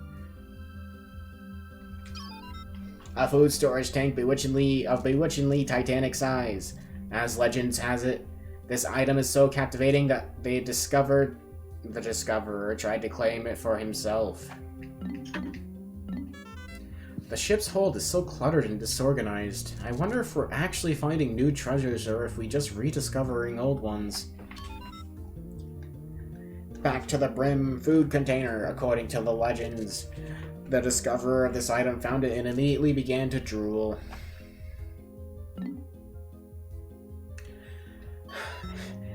A food storage tank of bewitchingly titanic size. As legends has it, This item is so captivating that the discoverer tried to claim it for himself. The ship's hold is so cluttered and disorganized. I wonder if we're actually finding new treasures or if we just rediscovering old ones. Back to the brim food container, according to the legends. The discoverer of this item found it and immediately began to drool.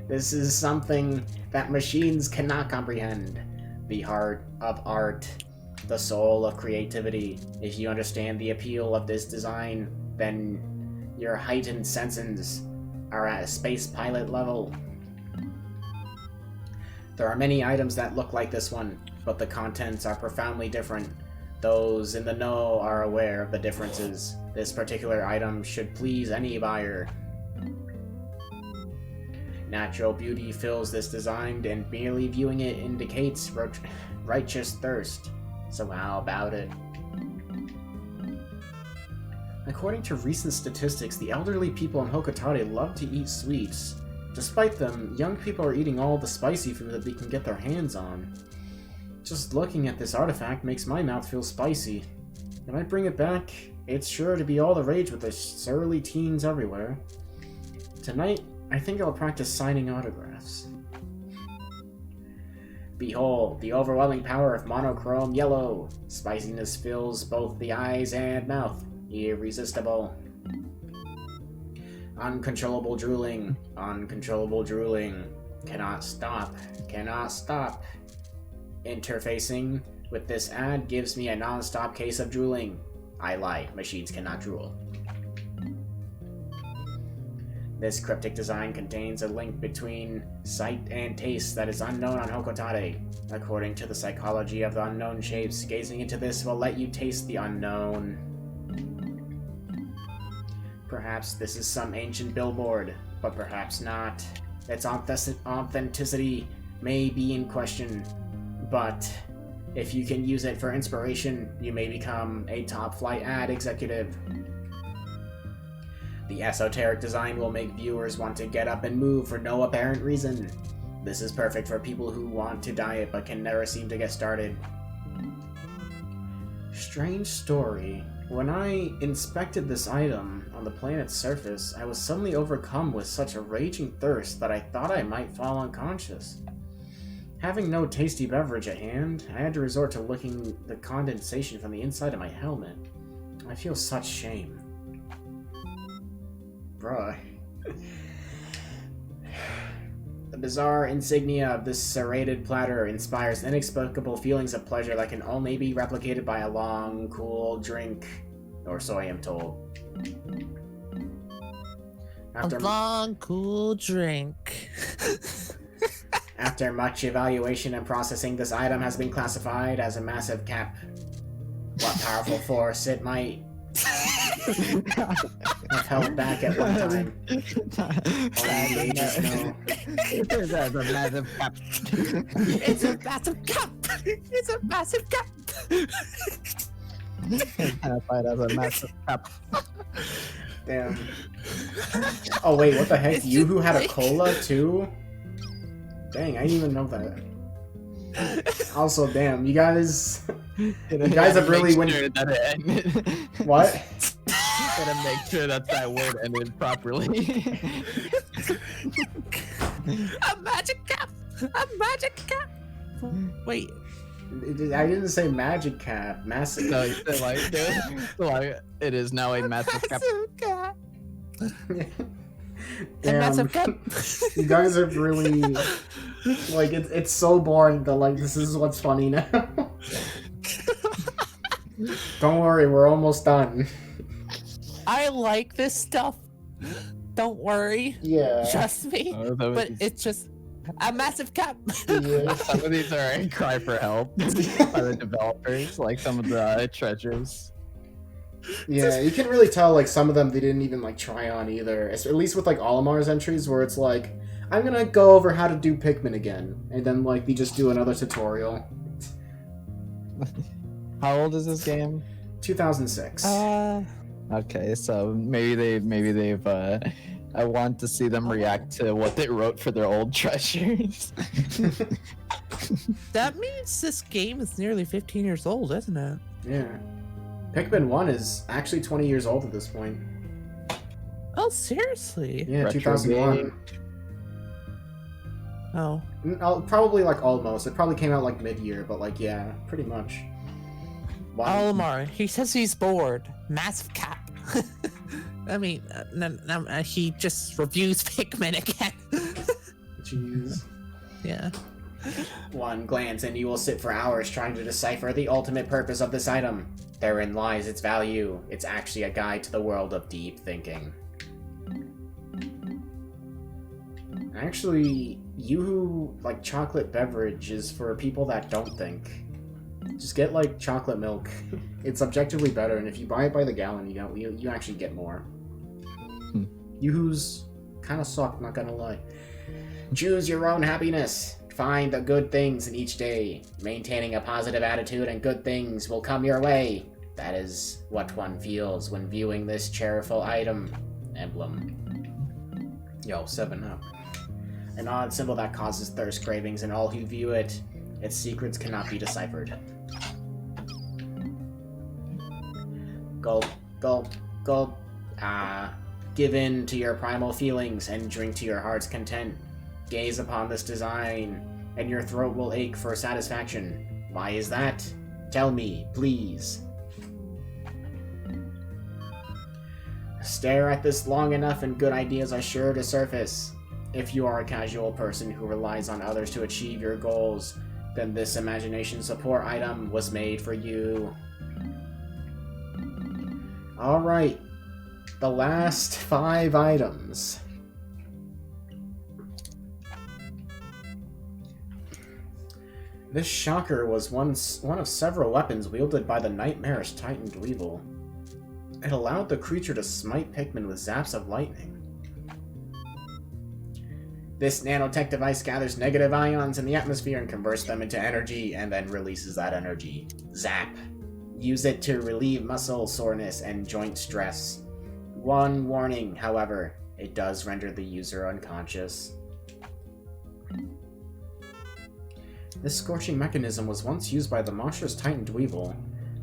This is something that machines cannot comprehend. The heart of art, the soul of creativity. If you understand the appeal of this design, then your heightened senses are at a space pilot level. There are many items that look like this one, but the contents are profoundly different. Those in the know are aware of the differences. This particular item should please any buyer. Natural beauty fills this design, and merely viewing it indicates righteous thirst. So how about it? According to recent statistics, the elderly people in Hokotare love to eat sweets. Despite them, young people are eating all the spicy food that they can get their hands on. Just looking at this artifact makes my mouth feel spicy. When I bring it back, it's sure to be all the rage with the surly teens everywhere. Tonight, I think I'll practice signing autographs. Behold, the overwhelming power of monochrome yellow. Spiciness fills both the eyes and mouth. Irresistible. Uncontrollable drooling. Uncontrollable drooling. Cannot stop. Cannot stop. Interfacing with this ad gives me a non-stop case of drooling. I lie. Machines cannot drool. This cryptic design contains a link between sight and taste that is unknown on Hokotare. According to the psychology of the unknown shapes, gazing into this will let you taste the unknown. Perhaps this is some ancient billboard, but perhaps not. Its authenticity may be in question, but if you can use it for inspiration, you may become a top-flight ad executive. The esoteric design will make viewers want to get up and move for no apparent reason. This is perfect for people who want to diet but can never seem to get started. Strange story. When I inspected this item on the planet's surface, I was suddenly overcome with such a raging thirst that I thought I might fall unconscious. Having no tasty beverage at hand, I had to resort to licking the condensation from the inside of my helmet. I feel such shame. Bruh. The bizarre insignia of this serrated platter inspires inexplicable feelings of pleasure that can only be replicated by a long, cool drink, or so I am told. A long, cool drink. After much evaluation and processing, this item has been classified as a massive cap. What powerful force it might have held back at one time. Only the ages know. That's a massive cap. It's a massive cup. It's a massive cup. Identified as a massive cap. Damn. Oh wait, what the heck? You who had a cola too? Dang, I didn't even know that. Also, damn, you guys have really went. Sure that it ended. What? Gotta make sure that word ended properly. A magic cap. A magic cap. Wait. I didn't say magic cap. Massive. No, you said like it is now a massive cap. cap. A Damn. massive cap. You guys are really like it's so boring that like this is what's funny now. Don't worry, we're almost done. I like this stuff. Don't worry. Yeah. Trust me. But it's just a massive cap. Yeah. Some of these are a cry for help by the developers, like some of the treasures. Yeah, you can really tell like some of them they didn't even like try on either. At least with like Olimar's entries where it's like, I'm gonna go over how to do Pikmin again, and then like they just do another tutorial. How old is this game? 2006. Okay, so maybe they've I want to see them react to what they wrote for their old treasures. That means this game is nearly 15 years old, isn't it? Yeah. Pikmin 1 is actually 20 years old at this point. Oh, seriously? Yeah, Retro 2001. game. Oh. Probably like almost. It probably came out like mid-year, but like, yeah, pretty much. Wow. Olimar, he says he's bored. Massive cap. I mean, he just reviews Pikmin again. Jeez. Yeah. One glance and you will sit for hours trying to decipher the ultimate purpose of this item. Therein lies its value. It's actually a guide to the world of deep thinking. Actually, Yoo-hoo, like, chocolate beverage is for people that don't think. Just get, like, chocolate milk. It's objectively better, and if you buy it by the gallon, you actually get more. Yoo-hoo's kind of suck, not gonna lie. Choose your own happiness. Find the good things in each day. Maintaining a positive attitude and good things will come your way. That is what one feels when viewing this cheerful item. Emblem. Yo, 7-Up. An odd symbol that causes thirst cravings in all who view it. Its secrets cannot be deciphered. Gulp, gulp, gulp. Give in to your primal feelings and drink to your heart's content. Gaze upon this design, and your throat will ache for satisfaction. Why is that? Tell me, please. Stare at this long enough and good ideas are sure to surface. If you are a casual person who relies on others to achieve your goals, then this imagination support item was made for you. Alright, the last 5 items. This shocker was once one of several weapons wielded by the nightmarish Titan Dweevil. It allowed the creature to smite Pikmin with zaps of lightning. This nanotech device gathers negative ions in the atmosphere and converts them into energy, and then releases that energy. Zap. Use it to relieve muscle soreness and joint stress. One warning, however, it does render the user unconscious. This scorching mechanism was once used by the monstrous Titan Dweevil.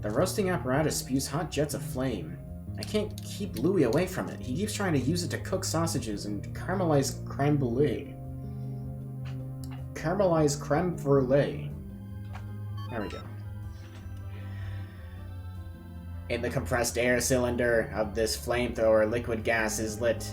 The roasting apparatus spews hot jets of flame. I can't keep Louis away from it. He keeps trying to use it to cook sausages and caramelize creme brulee. Caramelize creme brulee. There we go. In the compressed air cylinder of this flamethrower, liquid gas is lit,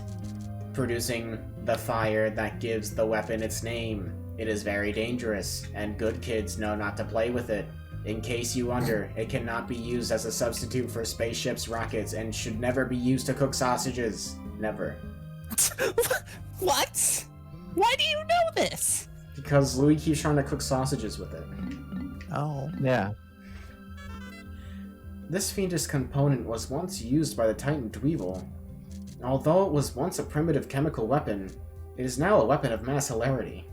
producing the fire that gives the weapon its name. It is very dangerous, and good kids know not to play with it. In case you wonder, it cannot be used as a substitute for spaceships, rockets, and should never be used to cook sausages. Never. What? Why do you know this? Because Louis keeps trying to cook sausages with it. Oh. Yeah. This fiendish component was once used by the Titan Dweevil. Although it was once a primitive chemical weapon, it is now a weapon of mass hilarity.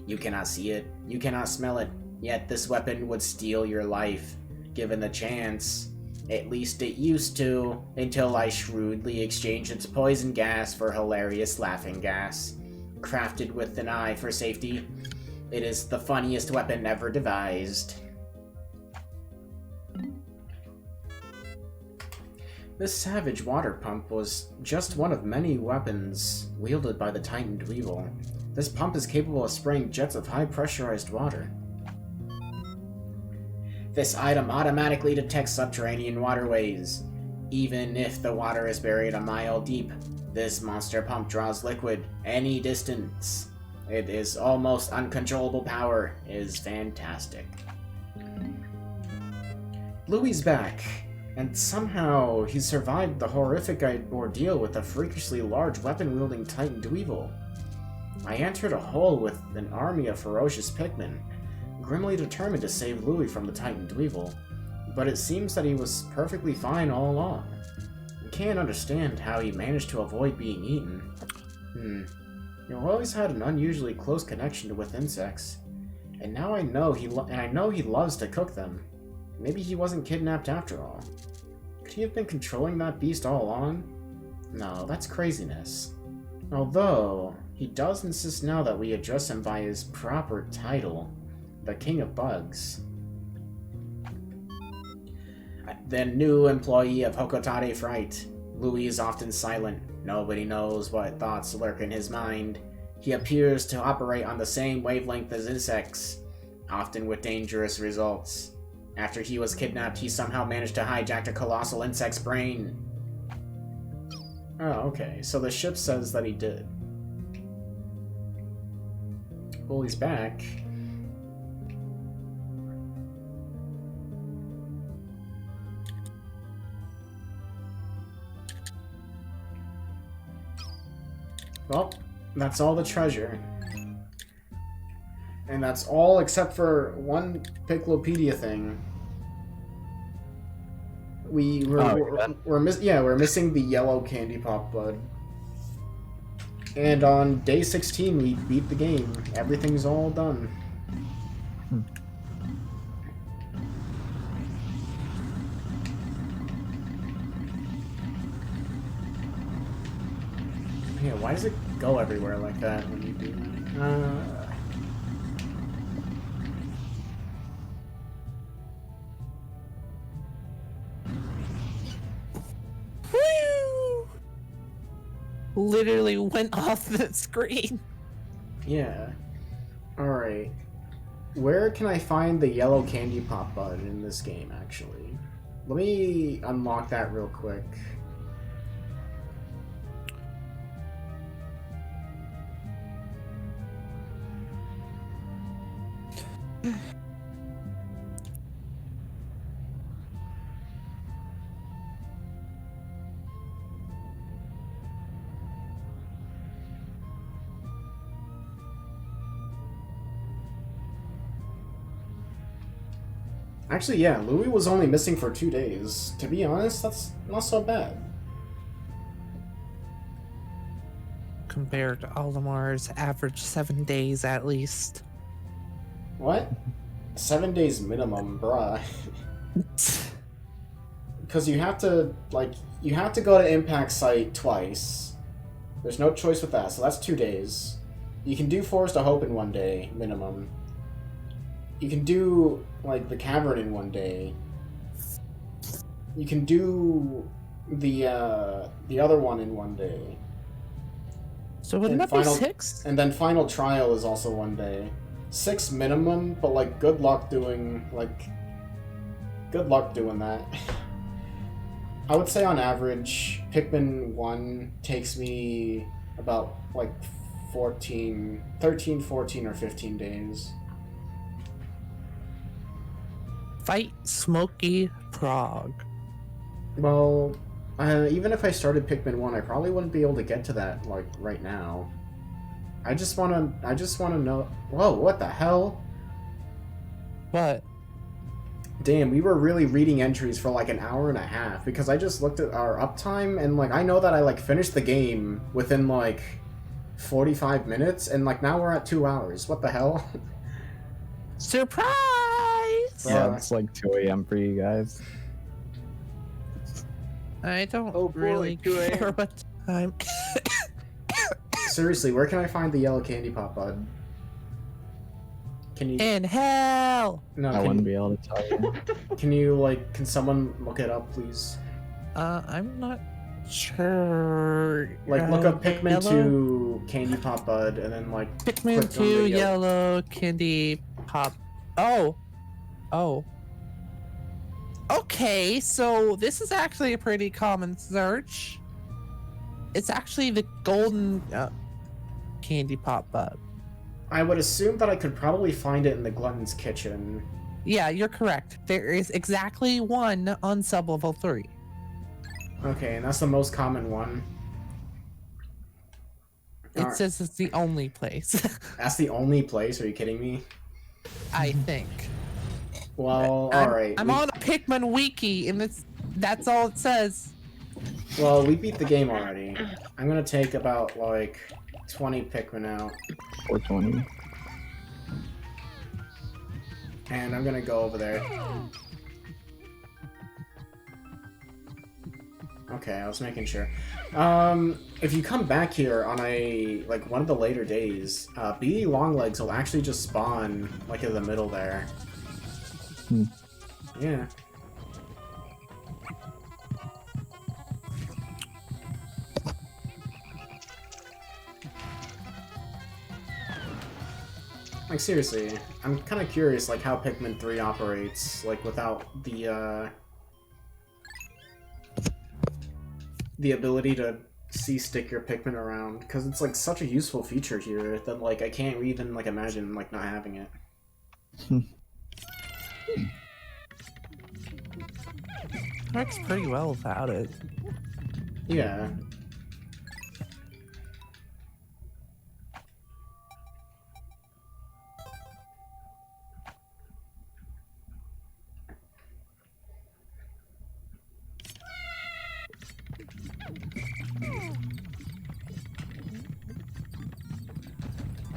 You cannot see it, you cannot smell it, yet this weapon would steal your life, given the chance. At least it used to, until I shrewdly exchanged its poison gas for hilarious laughing gas. Crafted with an eye for safety, it is the funniest weapon ever devised. This savage water pump was just one of many weapons wielded by the Titan Dweevil. This pump is capable of spraying jets of high-pressurized water. This item automatically detects subterranean waterways. Even if the water is buried a mile deep, this monster pump draws liquid any distance. It is almost uncontrollable power. It is fantastic. Louis' back, and somehow he survived the horrific ordeal with a freakishly large weapon-wielding Titan Dweevil. I entered a hole with an army of ferocious Pikmin, grimly determined to save Louis from the Titan Dweevil, but it seems that he was perfectly fine all along. I can't understand how he managed to avoid being eaten. You've always had an unusually close connection with insects, and now I know he loves to cook them. Maybe he wasn't kidnapped after all. Could he have been controlling that beast all along? No, that's craziness. Although, he does insist now that we address him by his proper title, the King of Bugs. The new employee of Hokotare Fright. Louis is often silent. Nobody knows what thoughts lurk in his mind. He appears to operate on the same wavelength as insects, often with dangerous results. After he was kidnapped, he somehow managed to hijack a colossal insect's brain. Oh, okay. So the ship says that he did. Well, he's back. Well, that's all the treasure. And that's all except for one Piclopedia thing. We're missing the yellow candy pop bud. And on day 16 we beat the game. Everything's all done. Yeah, why does it go everywhere like that when you do that? Woo! Literally went off the screen. Yeah. Alright. Where can I find the yellow candy pop bud in this game, actually? Let me unlock that real quick. Actually, yeah, Louis was only missing for 2 days. To be honest, that's not so bad. Compared to Aldamar's average 7 days at least. What? 7 days minimum, bruh. Because you have to go to Impact Site twice. There's no choice with that, so that's 2 days. You can do Forest of Hope in 1 day, minimum. You can do, like, the Cavern in 1 day. You can do the other one in 1 day. So wouldn't that be 6? And then Final Trial is also 1 day. 6 minimum, but, like, good luck doing that. I would say on average, Pikmin 1 takes me about, like, 13, 14, or 15 days. Fight Smoky Prog. Well, even if I started Pikmin 1, I probably wouldn't be able to get to that, like, right now. I just wanna know... Whoa, what the hell? What? Damn, we were really reading entries for like an hour and a half, because I just looked at our uptime, and, like, I know that I, like, finished the game within, like, 45 minutes, and, like, now we're at 2 hours. What the hell? Surprise! Yeah, it's like 2 a.m. for you guys. I don't Oh boy, really 2 a.m. care what time. Seriously, where can I find the yellow candy pop bud? Can you... In hell! No, I wouldn't be able to tell you. Can you, like, can someone look it up, please? I'm not sure. Like, look up Pikmin yellow? 2 candy pop bud, and then, like, Pikmin click on 2 the yellow candy pop. Oh. Oh. Okay, so this is actually a pretty common search. It's actually the golden candy pop bud. I would assume that I could probably find it in the Glutton's Kitchen. Yeah, you're correct. There is exactly one on sub-level 3. Okay, and that's the most common one. It Alright. says it's the only place. That's the only place? Are you kidding me? I think. Well, alright. I'm on a Pikmin wiki, and that's all it says. Well, we beat the game already. I'm gonna take about, like, 20 Pikmin out. 420. And I'm gonna go over there. Okay, I was making sure. If you come back here on a like one of the later days, bee longlegs will actually just spawn like in the middle there. Hmm. Yeah. Like seriously, I'm kind of curious like how Pikmin 3 operates like without the ability to stick your Pikmin around, because it's like such a useful feature here that like I can't even like imagine like not having it. Works pretty well without it. Yeah.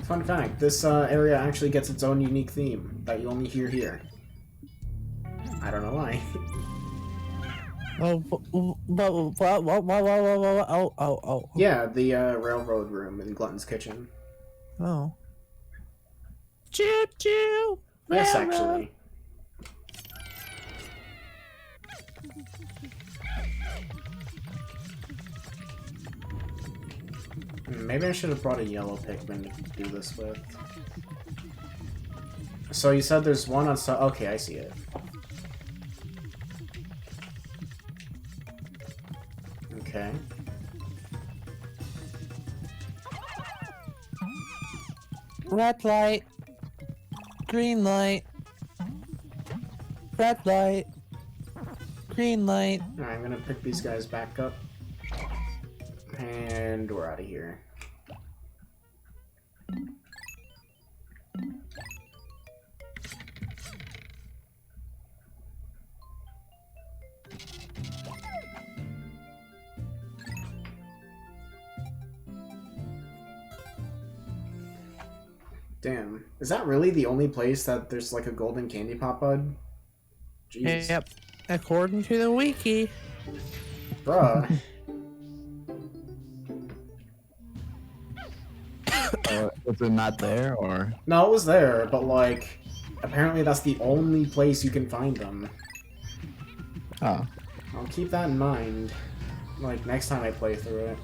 Fun fact, this area actually gets its own unique theme that you only hear here. I don't know why. Oh. Yeah, the railroad room in Glutton's kitchen. Oh. Choo choo. Yes, railroad. actually. Maybe I should have brought a yellow Pikmin to do this with. So you said there's one on okay, I see it. Okay. Red light. Green light. Red light. Green light. Alright, I'm gonna pick these guys back up. And we're out of here. Damn. Is that really the only place that there's like a golden candy pop bud? Jesus. Yep. According to the wiki. Bruh. Was it not there, or? No, it was there, but like, apparently that's the only place you can find them. Oh. I'll keep that in mind, like, next time I play through it.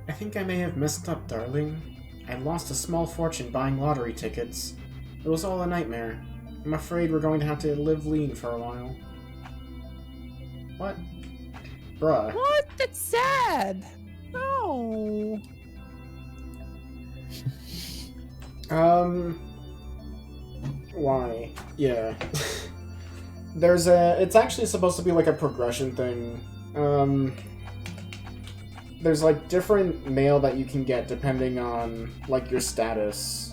I think I may have messed up, darling. I lost a small fortune buying lottery tickets. It was all a nightmare. I'm afraid we're going to have to live lean for a while. What? Bruh. What? That's sad. No. Why? Yeah. It's actually supposed to be like a progression thing. There's like different mail that you can get depending on like your status.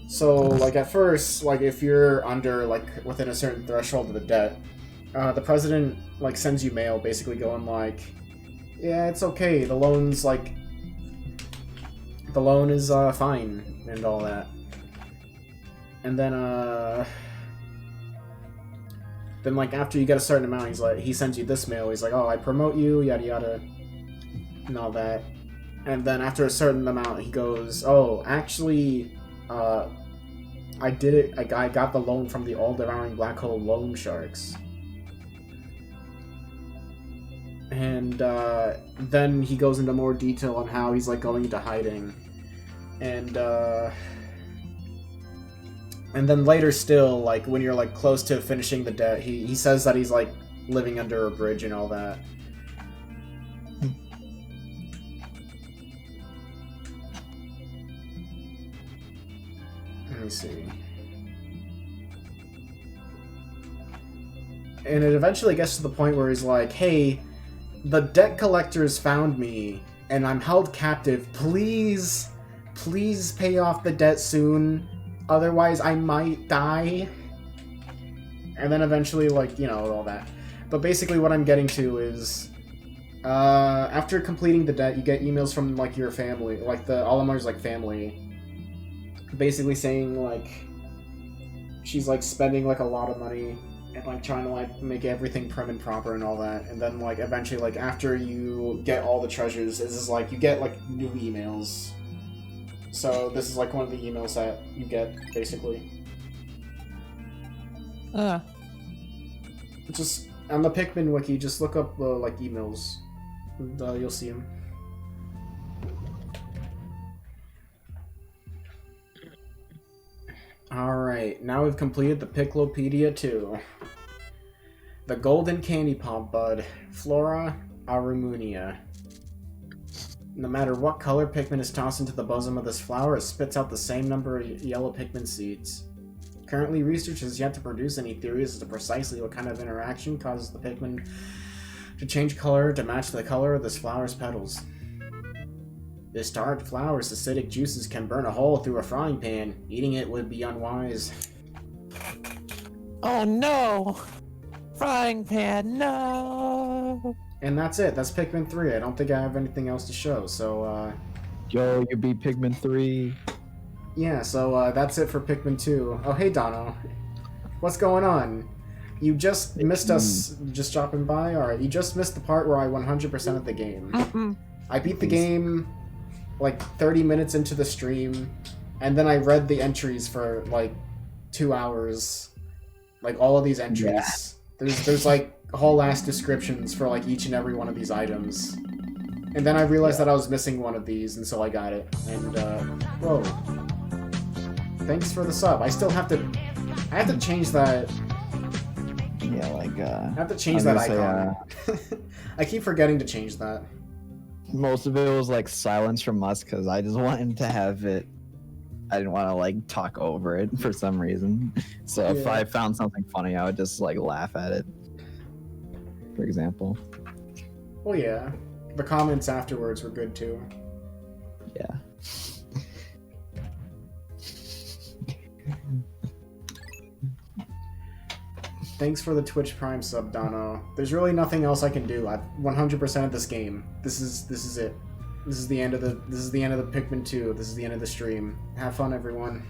So like at first, like if you're under like within a certain threshold of the debt, the president like sends you mail basically going like, yeah, it's okay, the loan is fine and all that. And then like after you get a certain amount, he sends you this mail. He's like, oh, I promote you, yada yada, and all that. And then after a certain amount, he goes, oh, actually, I did it. I got the loan from the all-devouring black hole loan sharks. And then he goes into more detail on how he's like going into hiding, and then later still, like when you're like close to finishing the debt, he says that he's like living under a bridge and all that. me see. And it eventually gets to the point where he's like, hey, the debt collectors found me, and I'm held captive. Please, please pay off the debt soon. Otherwise, I might die. And then eventually, like, you know, all that. But basically what I'm getting to is, after completing the debt, you get emails from, like, your family, like, the Olimar's, like, family, basically saying, like, she's, like, spending, like, a lot of money, and, like, trying to, like, make everything prim and proper and all that, and then, like, eventually, like, after you get all the treasures, this is, like, you get, like, new emails. So, this is, like, one of the emails that you get, basically. Just, on the Pikmin wiki, just look up, like, emails, and, you'll see them. Alright, now we've completed the Piklopedia 2. The Golden Candy Palm Bud, Flora Arumunia. No matter what color Pikmin is tossed into the bosom of this flower, it spits out the same number of yellow Pikmin seeds. Currently, research has yet to produce any theories as to precisely what kind of interaction causes the Pikmin to change color to match the color of this flower's petals. This tart flower's acidic juices can burn a hole through a frying pan. Eating it would be unwise. Oh no! Frying pan, no! And that's it. That's Pikmin 3. I don't think I have anything else to show, so, Yo, you beat Pikmin 3. yeah, so, that's it for Pikmin 2. Oh, hey, Dono. What's going on? You just missed us just dropping by? Alright, you just missed the part where I 100%ed the game. I beat the game, like, 30 minutes into the stream, and then I read the entries for, like, 2 hours. Like, all of these entries. Yeah. There's, like, whole ass descriptions for, like, each and every one of these items. And then I realized that I was missing one of these, and so I got it. And, whoa. Thanks for the sub. I still have to... I have to change that... Yeah, like, I have to change that icon. I keep forgetting to change that. Most of it was like silence from us because I just wanted to have it. I didn't want to like talk over it for some reason. So if I found something funny, I would just like laugh at it. For example. Well, yeah. The comments afterwards were good too. Yeah. Thanks for the Twitch Prime sub, Dono. There's really nothing else I can do. I've 100% of this game. This is it. This is the end of the Pikmin 2. This is the end of the stream. Have fun, everyone.